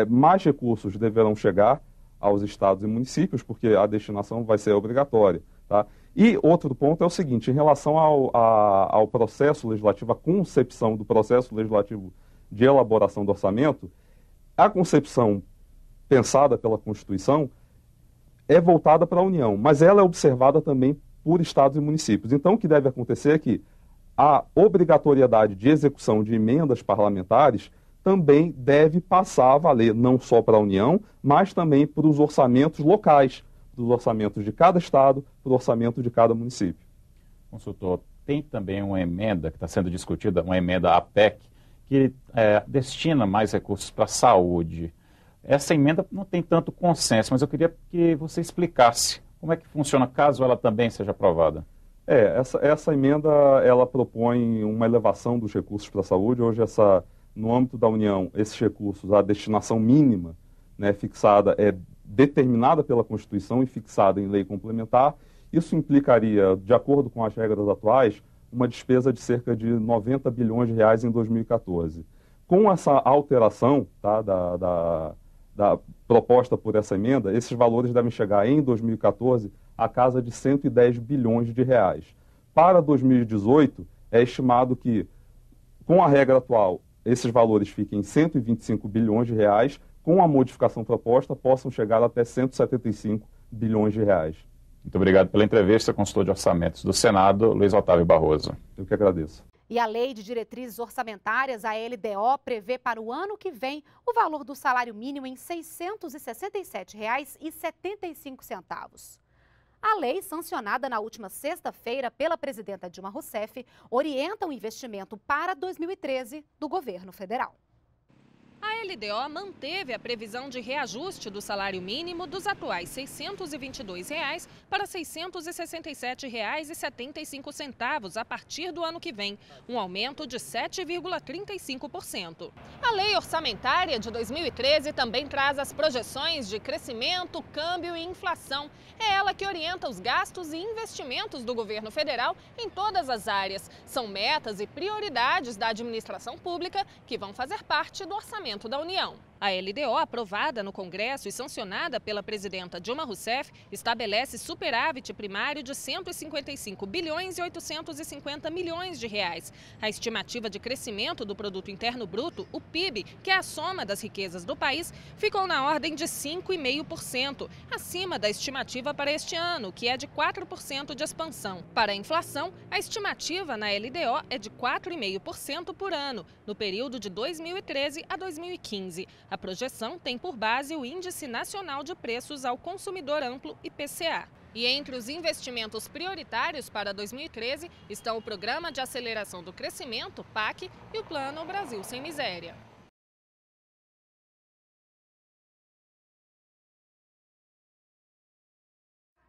mais recursos deverão chegar aos estados e municípios, porque a destinação vai ser obrigatória. Tá? E outro ponto é o seguinte, em relação ao processo legislativo, a concepção do processo legislativo de elaboração do orçamento, a concepção pensada pela Constituição é voltada para a União, mas ela é observada também por estados e municípios. Então, o que deve acontecer é que a obrigatoriedade de execução de emendas parlamentares também deve passar a valer não só para a União, mas também para os orçamentos locais, dos orçamentos de cada estado, para o orçamento de cada município. Consultor, tem também uma emenda que está sendo discutida, uma emenda à PEC, que destina mais recursos para a saúde. Essa emenda não tem tanto consenso, mas eu queria que você explicasse como é que funciona caso ela também seja aprovada. Essa emenda, ela propõe uma elevação dos recursos para a saúde. Hoje, no âmbito da União, esses recursos, a destinação mínima, né, fixada, é determinada pela Constituição e fixada em lei complementar. Isso implicaria, de acordo com as regras atuais, uma despesa de cerca de 90 bilhões de reais em 2014. Com essa alteração, tá, da proposta por essa emenda, esses valores devem chegar em 2014 a casa de 110 bilhões de reais. Para 2018, é estimado que, com a regra atual, esses valores fiquem em 125 bilhões de reais, com a modificação proposta, possam chegar até 175 bilhões de reais. Muito obrigado pela entrevista, consultor de orçamentos do Senado, Luiz Otávio Barroso. Eu que agradeço. E a Lei de Diretrizes Orçamentárias, a LDO, prevê para o ano que vem o valor do salário mínimo em R$ 667,75. A lei, sancionada na última sexta-feira pela presidenta Dilma Rousseff, orienta o investimento para 2013 do governo federal. A LDO manteve a previsão de reajuste do salário mínimo dos atuais R$ 622 para R$ 667,75 a partir do ano que vem, um aumento de 7,35%. A lei orçamentária de 2013 também traz as projeções de crescimento, câmbio e inflação. É ela que orienta os gastos e investimentos do governo federal em todas as áreas. São metas e prioridades da administração pública que vão fazer parte do orçamento da União. A LDO, aprovada no Congresso e sancionada pela presidenta Dilma Rousseff, estabelece superávit primário de 155 bilhões e 850 milhões de reais. A estimativa de crescimento do Produto Interno Bruto, o PIB, que é a soma das riquezas do país, ficou na ordem de 5,5%, acima da estimativa para este ano, que é de 4% de expansão. Para a inflação, a estimativa na LDO é de 4,5% por ano, no período de 2013 a 2015. A projeção tem por base o Índice Nacional de Preços ao Consumidor Amplo, IPCA. E entre os investimentos prioritários para 2013 estão o Programa de Aceleração do Crescimento, PAC, e o Plano Brasil Sem Miséria.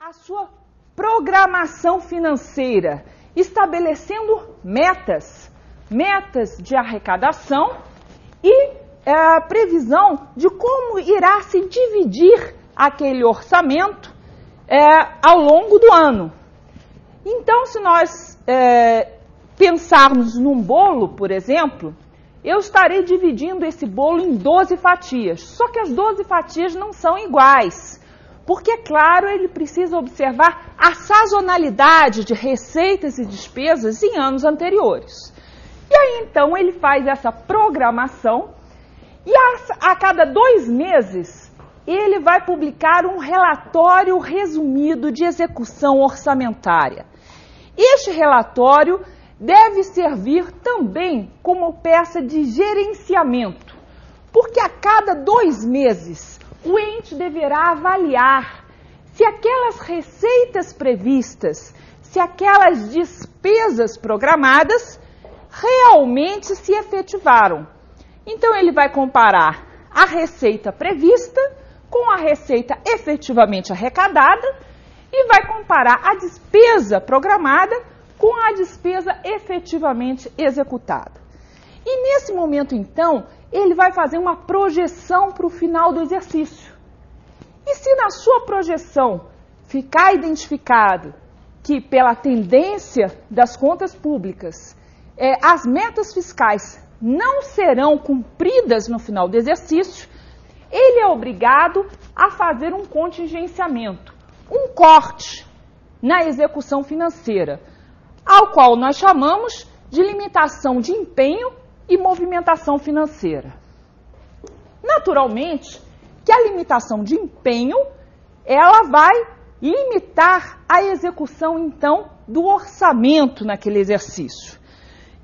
A sua programação financeira, estabelecendo metas de arrecadação e a previsão de como irá se dividir aquele orçamento ao longo do ano. Então, se nós pensarmos num bolo, por exemplo, eu estarei dividindo esse bolo em 12 fatias. Só que as 12 fatias não são iguais, porque, é claro, ele precisa observar a sazonalidade de receitas e despesas em anos anteriores. E aí, então, ele faz essa programação e a cada 2 meses ele vai publicar um relatório resumido de execução orçamentária. Este relatório deve servir também como peça de gerenciamento, porque a cada 2 meses o ente deverá avaliar se aquelas receitas previstas, se aquelas despesas programadas realmente se efetivaram. Então, ele vai comparar a receita prevista com a receita efetivamente arrecadada e vai comparar a despesa programada com a despesa efetivamente executada. E nesse momento, então, ele vai fazer uma projeção para o final do exercício. E se na sua projeção ficar identificado que, pela tendência das contas públicas, as metas fiscais não serão cumpridas no final do exercício, ele é obrigado a fazer um contingenciamento, um corte na execução financeira, ao qual nós chamamos de limitação de empenho e movimentação financeira. Naturalmente, que a limitação de empenho, ela vai limitar a execução, então, do orçamento naquele exercício.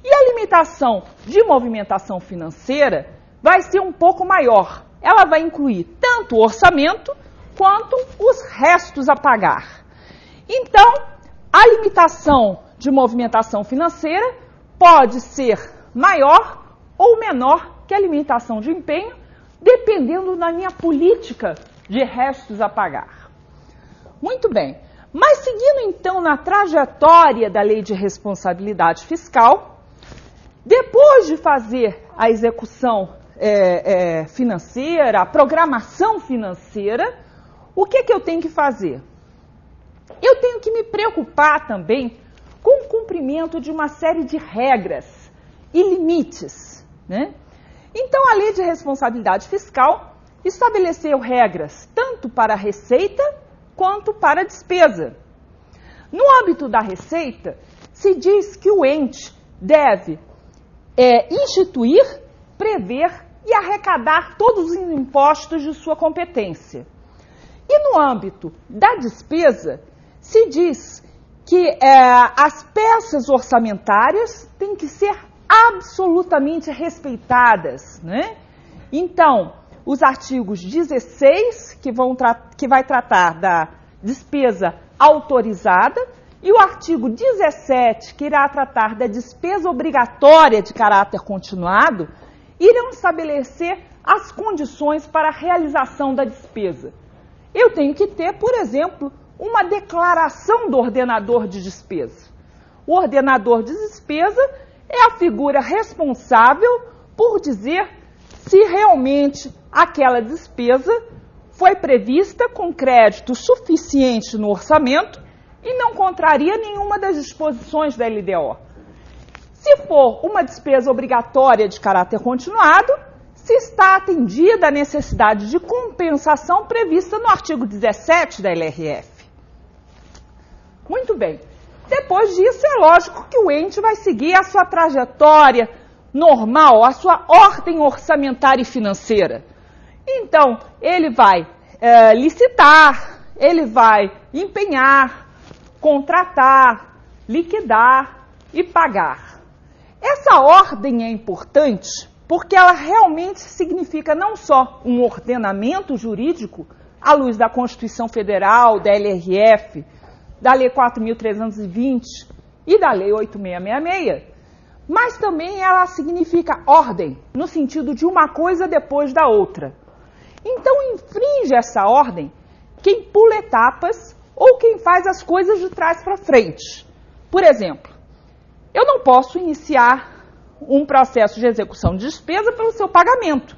E a limitação de movimentação financeira vai ser um pouco maior. Ela vai incluir tanto o orçamento quanto os restos a pagar. Então, a limitação de movimentação financeira pode ser maior ou menor que a limitação de empenho, dependendo da minha política de restos a pagar. Muito bem, mas seguindo então na trajetória da Lei de Responsabilidade Fiscal, depois de fazer a execução financeira, a programação financeira, o que eu tenho que fazer? Eu tenho que me preocupar também com o cumprimento de uma série de regras e limites, né? Então, a Lei de Responsabilidade Fiscal estabeleceu regras tanto para a receita quanto para a despesa. No âmbito da receita, se diz que o ente deve instituir, prever e arrecadar todos os impostos de sua competência. E no âmbito da despesa, se diz que as peças orçamentárias têm que ser absolutamente respeitadas, né? Então, os artigos 16, que vai tratar da despesa autorizada, e o artigo 17, que irá tratar da despesa obrigatória de caráter continuado, irão estabelecer as condições para a realização da despesa. Eu tenho que ter, por exemplo, uma declaração do ordenador de despesa. O ordenador de despesa é a figura responsável por dizer se realmente aquela despesa foi prevista com crédito suficiente no orçamento e não contraria nenhuma das disposições da LDO. Se for uma despesa obrigatória de caráter continuado, se está atendida a necessidade de compensação prevista no artigo 17 da LRF. Muito bem. Depois disso, é lógico que o ente vai seguir a sua trajetória normal, a sua ordem orçamentária e financeira. Então, ele vai licitar, ele vai empenhar, contratar, liquidar e pagar. Essa ordem é importante porque ela realmente significa não só um ordenamento jurídico à luz da Constituição Federal, da LRF, da Lei 4.320 e da Lei 8.666, mas também ela significa ordem, no sentido de uma coisa depois da outra. Então, infringe essa ordem quem pula etapas ou quem faz as coisas de trás para frente. Por exemplo, eu não posso iniciar um processo de execução de despesa pelo seu pagamento.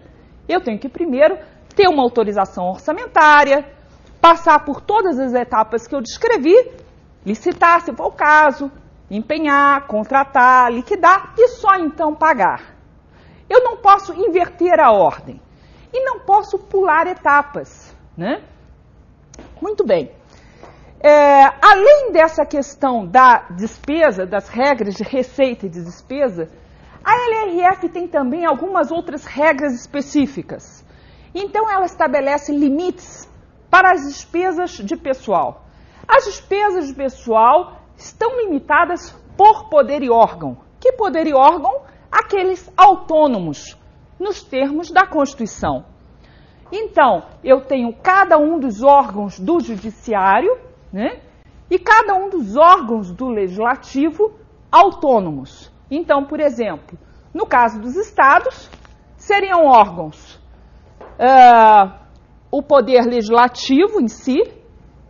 Eu tenho que primeiro ter uma autorização orçamentária, passar por todas as etapas que eu descrevi, licitar, se for o caso, empenhar, contratar, liquidar e só então pagar. Eu não posso inverter a ordem e não posso pular etapas, né? Muito bem. Além dessa questão da despesa, das regras de receita e de despesa, a LRF tem também algumas outras regras específicas. Então, ela estabelece limites para as despesas de pessoal. As despesas de pessoal estão limitadas por poder e órgão. Que poder e órgão? Aqueles autônomos, nos termos da Constituição. Então, eu tenho cada um dos órgãos do Judiciário, né, e cada um dos órgãos do Legislativo autônomos. Então, por exemplo, no caso dos estados, seriam órgãos o Poder Legislativo em si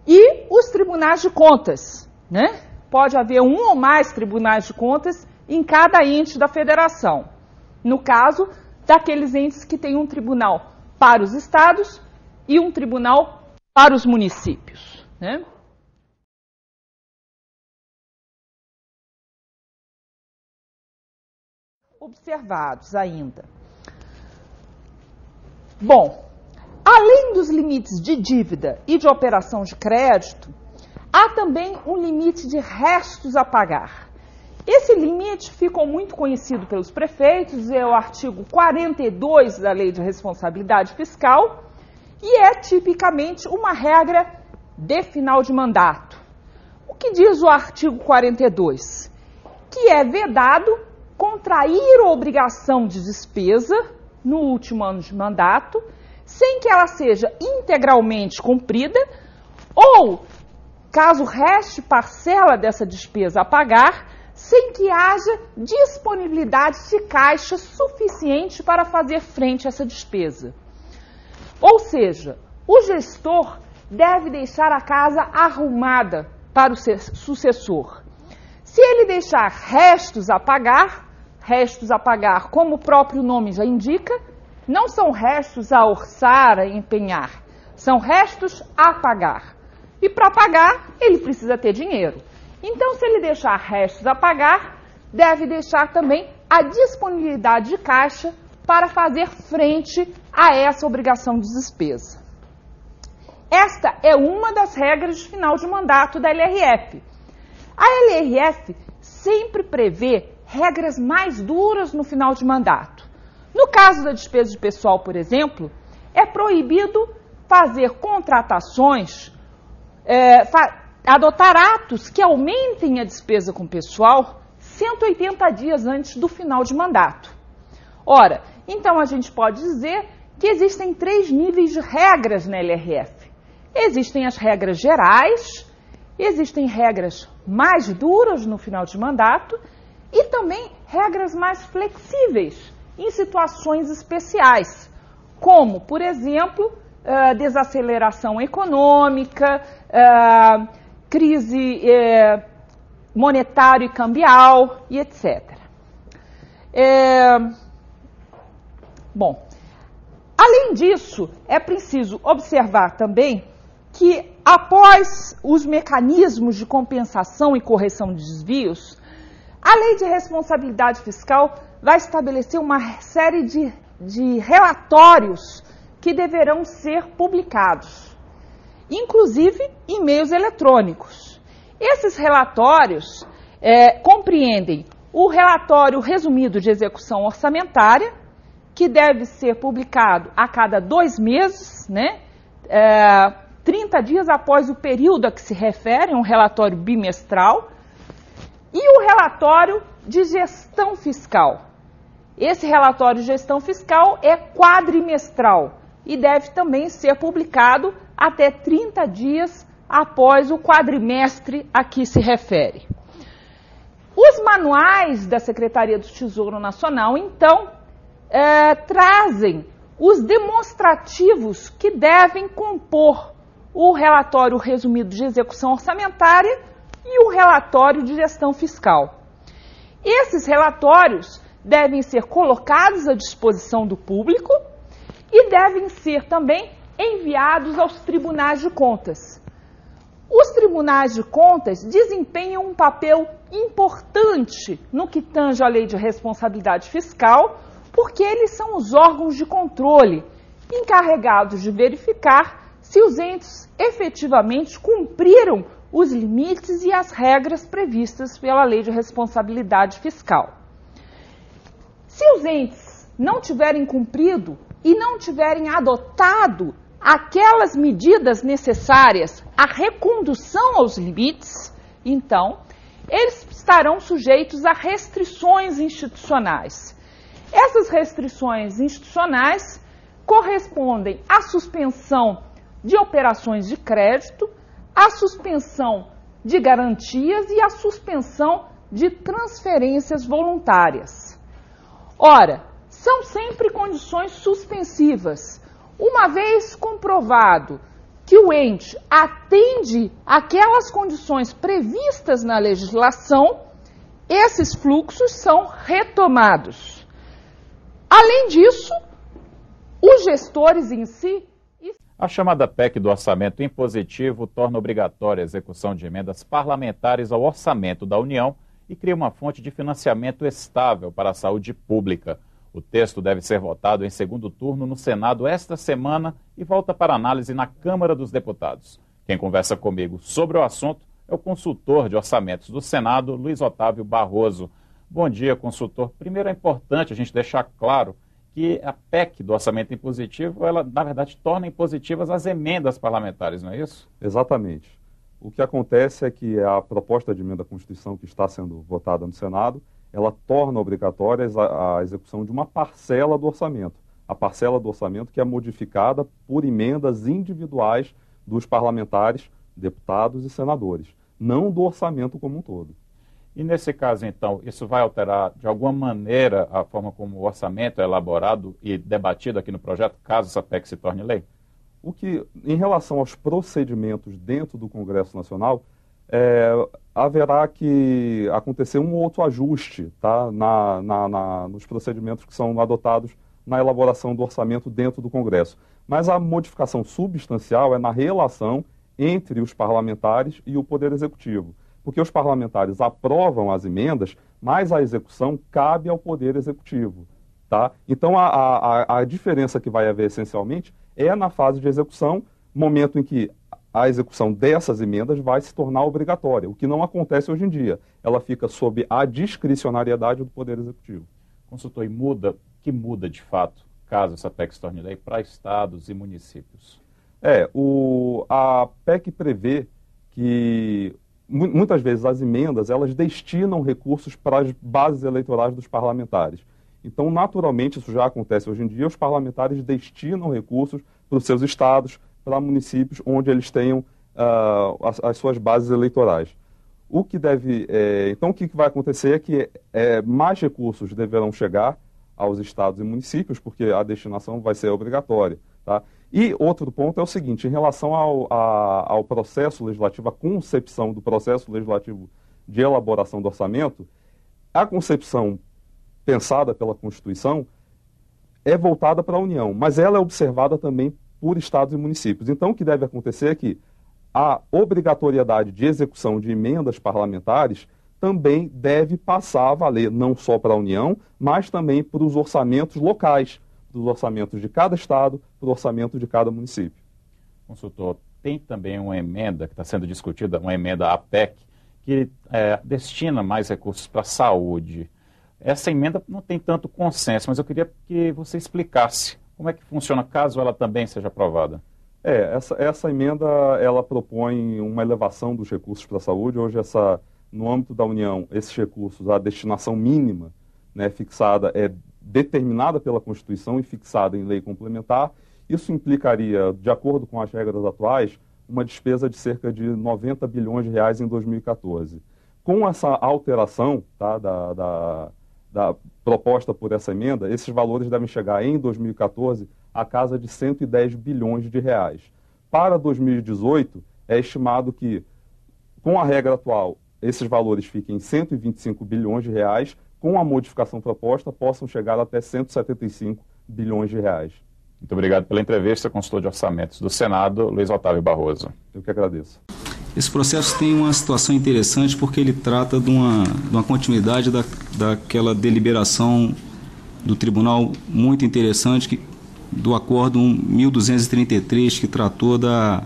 e os tribunais de contas, né? Pode haver um ou mais tribunais de contas em cada ente da federação. No caso daqueles entes que têm um tribunal para os estados e um tribunal para os municípios, né? observados ainda. Bom, além dos limites de dívida e de operação de crédito, há também um limite de restos a pagar. Esse limite ficou muito conhecido pelos prefeitos, é o artigo 42 da Lei de Responsabilidade Fiscal e é tipicamente uma regra de final de mandato. O que diz o artigo 42? Que é vedado contrair a obrigação de despesa no último ano de mandato, sem que ela seja integralmente cumprida, ou, caso reste parcela dessa despesa a pagar, sem que haja disponibilidade de caixa suficiente para fazer frente a essa despesa. Ou seja, o gestor deve deixar a casa arrumada para o sucessor. Se ele deixar restos a pagar, como o próprio nome já indica, não são restos a orçar, a empenhar, são restos a pagar. E para pagar, ele precisa ter dinheiro. Então, se ele deixar restos a pagar, deve deixar também a disponibilidade de caixa para fazer frente a essa obrigação de despesa. Esta é uma das regras de final de mandato da LRF. A LRF sempre prevê regras mais duras no final de mandato. No caso da despesa de pessoal, por exemplo, é proibido fazer contratações, adotar atos que aumentem a despesa com o pessoal 180 dias antes do final de mandato. Ora, então a gente pode dizer que existem 3 níveis de regras na LRF. Existem as regras gerais, existem regras mais duras no final de mandato e também regras mais flexíveis em situações especiais, como, por exemplo, desaceleração econômica, crise monetária e cambial e etc. Bom, além disso, é preciso observar também que, após os mecanismos de compensação e correção de desvios, a Lei de Responsabilidade Fiscal vai estabelecer uma série de relatórios que deverão ser publicados, inclusive em meios eletrônicos. Esses relatórios compreendem o relatório resumido de execução orçamentária, que deve ser publicado a cada 2 meses, né? 30 dias após o período a que se refere, um relatório bimestral, e o relatório de gestão fiscal. Esse relatório de gestão fiscal é quadrimestral e deve também ser publicado até 30 dias após o quadrimestre a que se refere. Os manuais da Secretaria do Tesouro Nacional, então, trazem os demonstrativos que devem compor o relatório resumido de execução orçamentária e o relatório de gestão fiscal. Esses relatórios devem ser colocados à disposição do público e devem ser também enviados aos tribunais de contas. Os tribunais de contas desempenham um papel importante no que tange à Lei de Responsabilidade Fiscal, porque eles são os órgãos de controle encarregados de verificar se os entes efetivamente cumpriram os limites e as regras previstas pela Lei de Responsabilidade Fiscal. Se os entes não tiverem cumprido e não tiverem adotado aquelas medidas necessárias à recondução aos limites, então, eles estarão sujeitos a restrições institucionais. Essas restrições institucionais correspondem à suspensão de operações de crédito, à suspensão de garantias e à suspensão de transferências voluntárias. Ora, são sempre condições suspensivas. Uma vez comprovado que o ente atende aquelas condições previstas na legislação, esses fluxos são retomados. Além disso, os gestores em si... A chamada PEC do orçamento impositivo torna obrigatória a execução de emendas parlamentares ao orçamento da União e cria uma fonte de financiamento estável para a saúde pública. O texto deve ser votado em segundo turno no Senado esta semana e volta para análise na Câmara dos Deputados. Quem conversa comigo sobre o assunto é o consultor de orçamentos do Senado, Luiz Otávio Barroso. Bom dia, consultor. Primeiro, é importante a gente deixar claro que a PEC do orçamento impositivo, ela, na verdade, torna impositivas as emendas parlamentares, não é isso? Exatamente. O que acontece é que a proposta de emenda à Constituição que está sendo votada no Senado, ela torna obrigatória a execução de uma parcela do orçamento. A parcela do orçamento que é modificada por emendas individuais dos parlamentares, deputados e senadores, não do orçamento como um todo. E nesse caso, então, isso vai alterar de alguma maneira a forma como o orçamento é elaborado e debatido aqui no projeto, caso essa PEC se torne lei? O que, em relação aos procedimentos dentro do Congresso Nacional, haverá que acontecer um ou outro ajuste, tá, nos procedimentos que são adotados na elaboração do orçamento dentro do Congresso. Mas a modificação substancial é na relação entre os parlamentares e o Poder Executivo. Porque os parlamentares aprovam as emendas, mas a execução cabe ao Poder Executivo. Tá? Então, a diferença que vai haver, essencialmente, é na fase de execução, momento em que a execução dessas emendas vai se tornar obrigatória, o que não acontece hoje em dia. Ela fica sob a discricionariedade do Poder Executivo. Consultor, e que muda de fato, caso essa PEC se torne lei, para estados e municípios? A PEC prevê que muitas vezes as emendas, elas destinam recursos para as bases eleitorais dos parlamentares. Então, naturalmente, isso já acontece hoje em dia, os parlamentares destinam recursos para os seus estados, para municípios onde eles tenham as suas bases eleitorais. Então, o que vai acontecer é que mais recursos deverão chegar aos estados e municípios, porque a destinação vai ser obrigatória. Tá? E outro ponto é o seguinte, em relação ao processo legislativo, a concepção do processo legislativo de elaboração do orçamento, a concepção pensada pela Constituição é voltada para a União, mas ela é observada também por estados e municípios. Então, o que deve acontecer é que a obrigatoriedade de execução de emendas parlamentares também deve passar a valer não só para a União, mas também para os orçamentos locais, para os orçamentos de cada estado, para o orçamento de cada município. Consultor, tem também uma emenda que está sendo discutida, uma emenda à PEC, que destina mais recursos para a saúde. Essa emenda não tem tanto consenso, mas eu queria que você explicasse como é que funciona caso ela também seja aprovada. Essa emenda, ela propõe uma elevação dos recursos para a saúde. Hoje, no âmbito da União, esses recursos, a destinação mínima, né, fixada, é determinada pela Constituição e fixada em lei complementar. Isso implicaria, de acordo com as regras atuais, uma despesa de cerca de 90 bilhões de reais em 2014. Com essa alteração, tá, da proposta por essa emenda, esses valores devem chegar em 2014 a casa de 110 bilhões de reais. Para 2018, é estimado que, com a regra atual, esses valores fiquem em 125 bilhões de reais, com a modificação proposta, possam chegar até 175 bilhões de reais. Muito obrigado pela entrevista, consultor de orçamentos do Senado, Luiz Otávio Barroso. Eu que agradeço. Esse processo tem uma situação interessante porque ele trata de uma continuidade daquela deliberação do tribunal muito interessante, do acordo 1233, que tratou da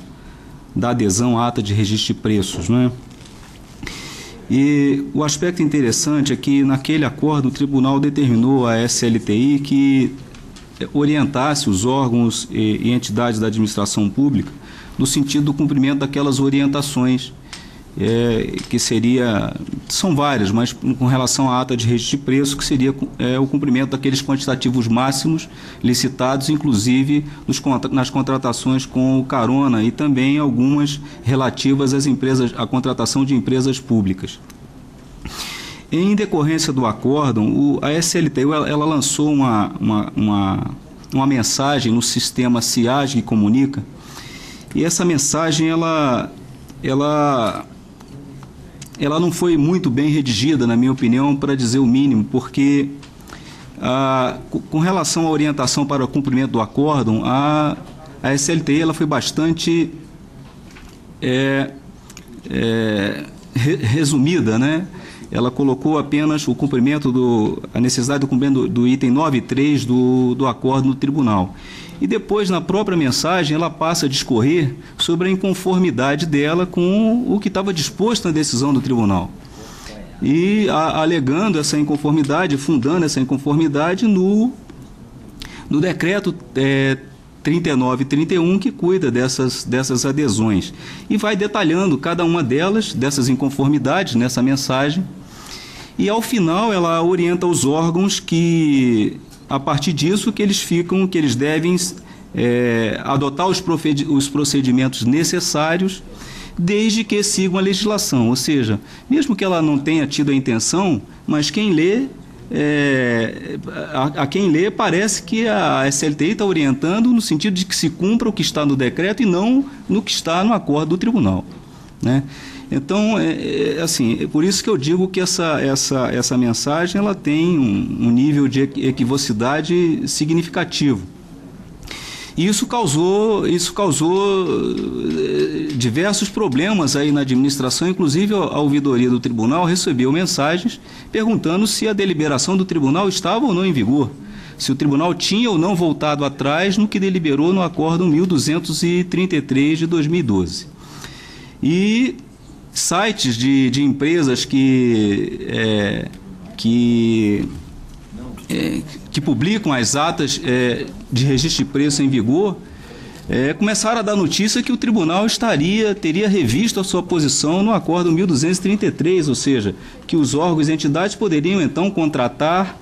adesão à ata de registro de preços, né? E o aspecto interessante é que naquele acordo o tribunal determinou à SLTI que orientasse os órgãos e entidades da administração pública no sentido do cumprimento daquelas orientações, que são várias, mas com relação à ata de registro de preço, que seria o cumprimento daqueles quantitativos máximos licitados, inclusive nas contratações com o Carona e também algumas relativas à contratação de empresas públicas. Em decorrência do acórdão, a SLTU ela lançou uma mensagem no sistema CIAG que comunica, e essa mensagem ela não foi muito bem redigida, na minha opinião, para dizer o mínimo, porque com relação à orientação para o cumprimento do acórdão, a SLTI ela foi bastante resumida, né? ela colocou apenas o cumprimento a necessidade do cumprimento do item 9.3 do acordo no tribunal. E depois, na própria mensagem, ela passa a discorrer sobre a inconformidade dela com o que estava disposto na decisão do tribunal. E alegando essa inconformidade, fundando essa inconformidade no decreto 3931, que cuida dessas adesões. E vai detalhando cada uma dessas inconformidades nessa mensagem. E, ao final, ela orienta os órgãos que, a partir disso, que eles devem adotar os procedimentos necessários, desde que sigam a legislação. Ou seja, mesmo que ela não tenha tido a intenção, mas quem lê, a quem lê, parece que a SLTI está orientando no sentido de que se cumpra o que está no decreto e não no que está no acordo do tribunal, né? Então, assim, é por isso que eu digo que essa mensagem ela tem um nível de equivocidade significativo. E isso causou diversos problemas aí na administração, inclusive a ouvidoria do tribunal recebeu mensagens perguntando se a deliberação do tribunal estava ou não em vigor, se o tribunal tinha ou não voltado atrás no que deliberou no acordo 1233 de 2012. E sites de empresas que publicam as atas de registro de preço em vigor, começaram a dar notícia que o tribunal teria revisto a sua posição no acordo 1233, ou seja, que os órgãos e entidades poderiam então contratar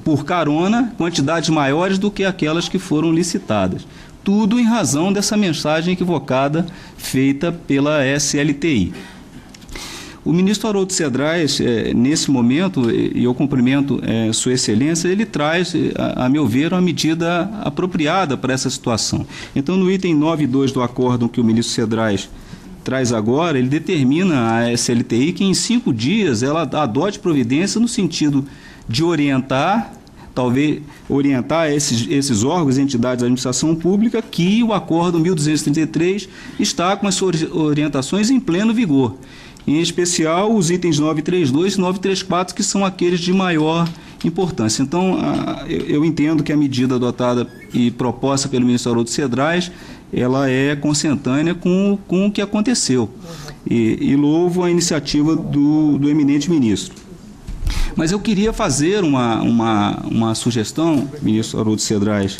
por carona quantidades maiores do que aquelas que foram licitadas. Tudo em razão dessa mensagem equivocada feita pela SLTI. O ministro Haroldo Cedrais, nesse momento, e eu cumprimento Sua Excelência, ele traz, a meu ver, uma medida apropriada para essa situação. Então, no item 9.2 do acórdão que o ministro Cedrais traz agora, ele determina à SLTI que em 5 dias ela adote providência no sentido de orientar esses órgãos e entidades da administração pública que o acordo 1233 está com as suas orientações em pleno vigor. Em especial, os itens 932 e 934, que são aqueles de maior importância. Então, eu entendo que a medida adotada e proposta pelo ministro Haroldo Cedrais, ela é consentânea com o que aconteceu. E louvo a iniciativa do eminente ministro. Mas eu queria fazer uma sugestão, ministro Haroldo Cedrais.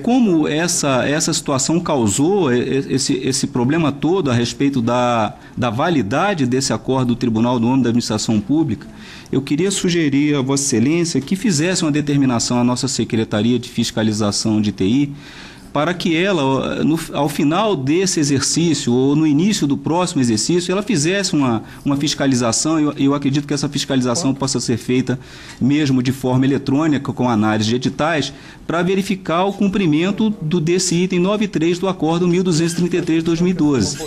Como essa situação causou esse problema todo a respeito da validade desse acordo do Tribunal do Homem da Administração Pública, eu queria sugerir a Vossa Excelência que fizesse uma determinação à nossa Secretaria de Fiscalização de TI, para que ela, ao final desse exercício, ou no início do próximo exercício, ela fizesse uma fiscalização, e eu acredito que essa fiscalização possa ser feita mesmo de forma eletrônica, com análise de editais, para verificar o cumprimento desse item 9.3 do acordo 1233 de 2012.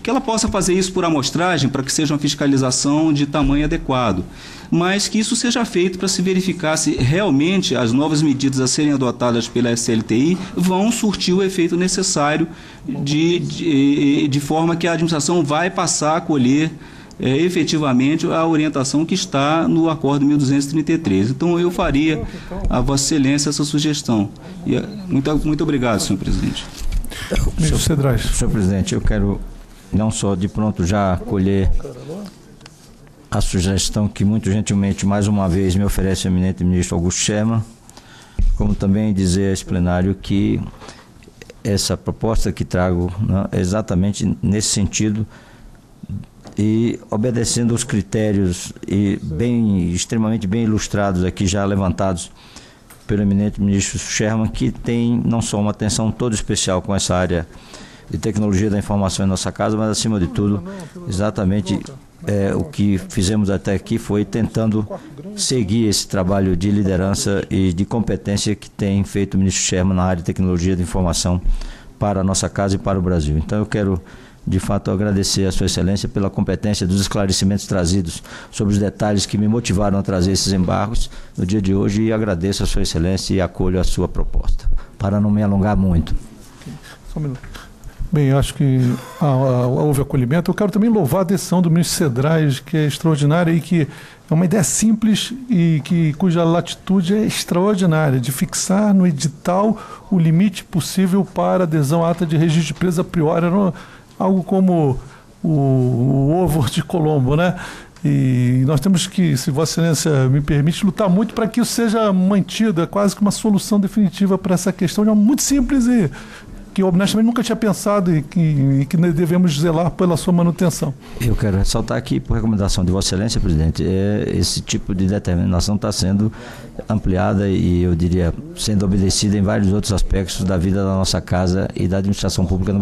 Que ela possa fazer isso por amostragem, para que seja uma fiscalização de tamanho adequado, mas que isso seja feito para se verificar se realmente as novas medidas a serem adotadas pela SLTI vão surtir o efeito necessário de forma que a administração vai passar a colher efetivamente a orientação que está no acordo 1233. Então, eu faria a Vossa Excelência essa sugestão. Muito obrigado, senhor presidente. Senhor presidente, eu quero não só de pronto já acolher a sugestão que muito gentilmente, mais uma vez, me oferece o eminente ministro Augusto Scherman, como também dizer a esse plenário que essa proposta que trago, né, é exatamente nesse sentido e obedecendo os critérios extremamente bem ilustrados aqui, já levantados pelo eminente ministro Scherman, que tem não só uma atenção toda especial com essa área de tecnologia da informação em nossa casa, mas, acima de tudo, exatamente o que fizemos até aqui foi tentando seguir esse trabalho de liderança e de competência que tem feito o ministro Scherman na área de tecnologia da informação para a nossa casa e para o Brasil. Então, eu quero, de fato, agradecer a Sua Excelência pela competência dos esclarecimentos trazidos sobre os detalhes que me motivaram a trazer esses embargos no dia de hoje, e agradeço a Sua Excelência e acolho a sua proposta, para não me alongar muito. Só um minuto. Bem, acho que houve acolhimento. Eu quero também louvar a decisão do ministro Cedrais, que é extraordinária e que é uma ideia simples e cuja latitude é extraordinária, de fixar no edital o limite possível para adesão à ata de registro de empresa a priori. Era algo como o ovo de Colombo, né? E nós temos que, se Vossa Excelência me permite, lutar muito para que isso seja mantido. É quase que uma solução definitiva para essa questão. É muito simples e que eu honestamente nunca tinha pensado e que devemos zelar pela sua manutenção. Eu quero ressaltar aqui, por recomendação de Vossa Excelência, presidente, esse tipo de determinação está sendo ampliada e, eu diria, sendo obedecida em vários outros aspectos da vida da nossa casa e da administração pública no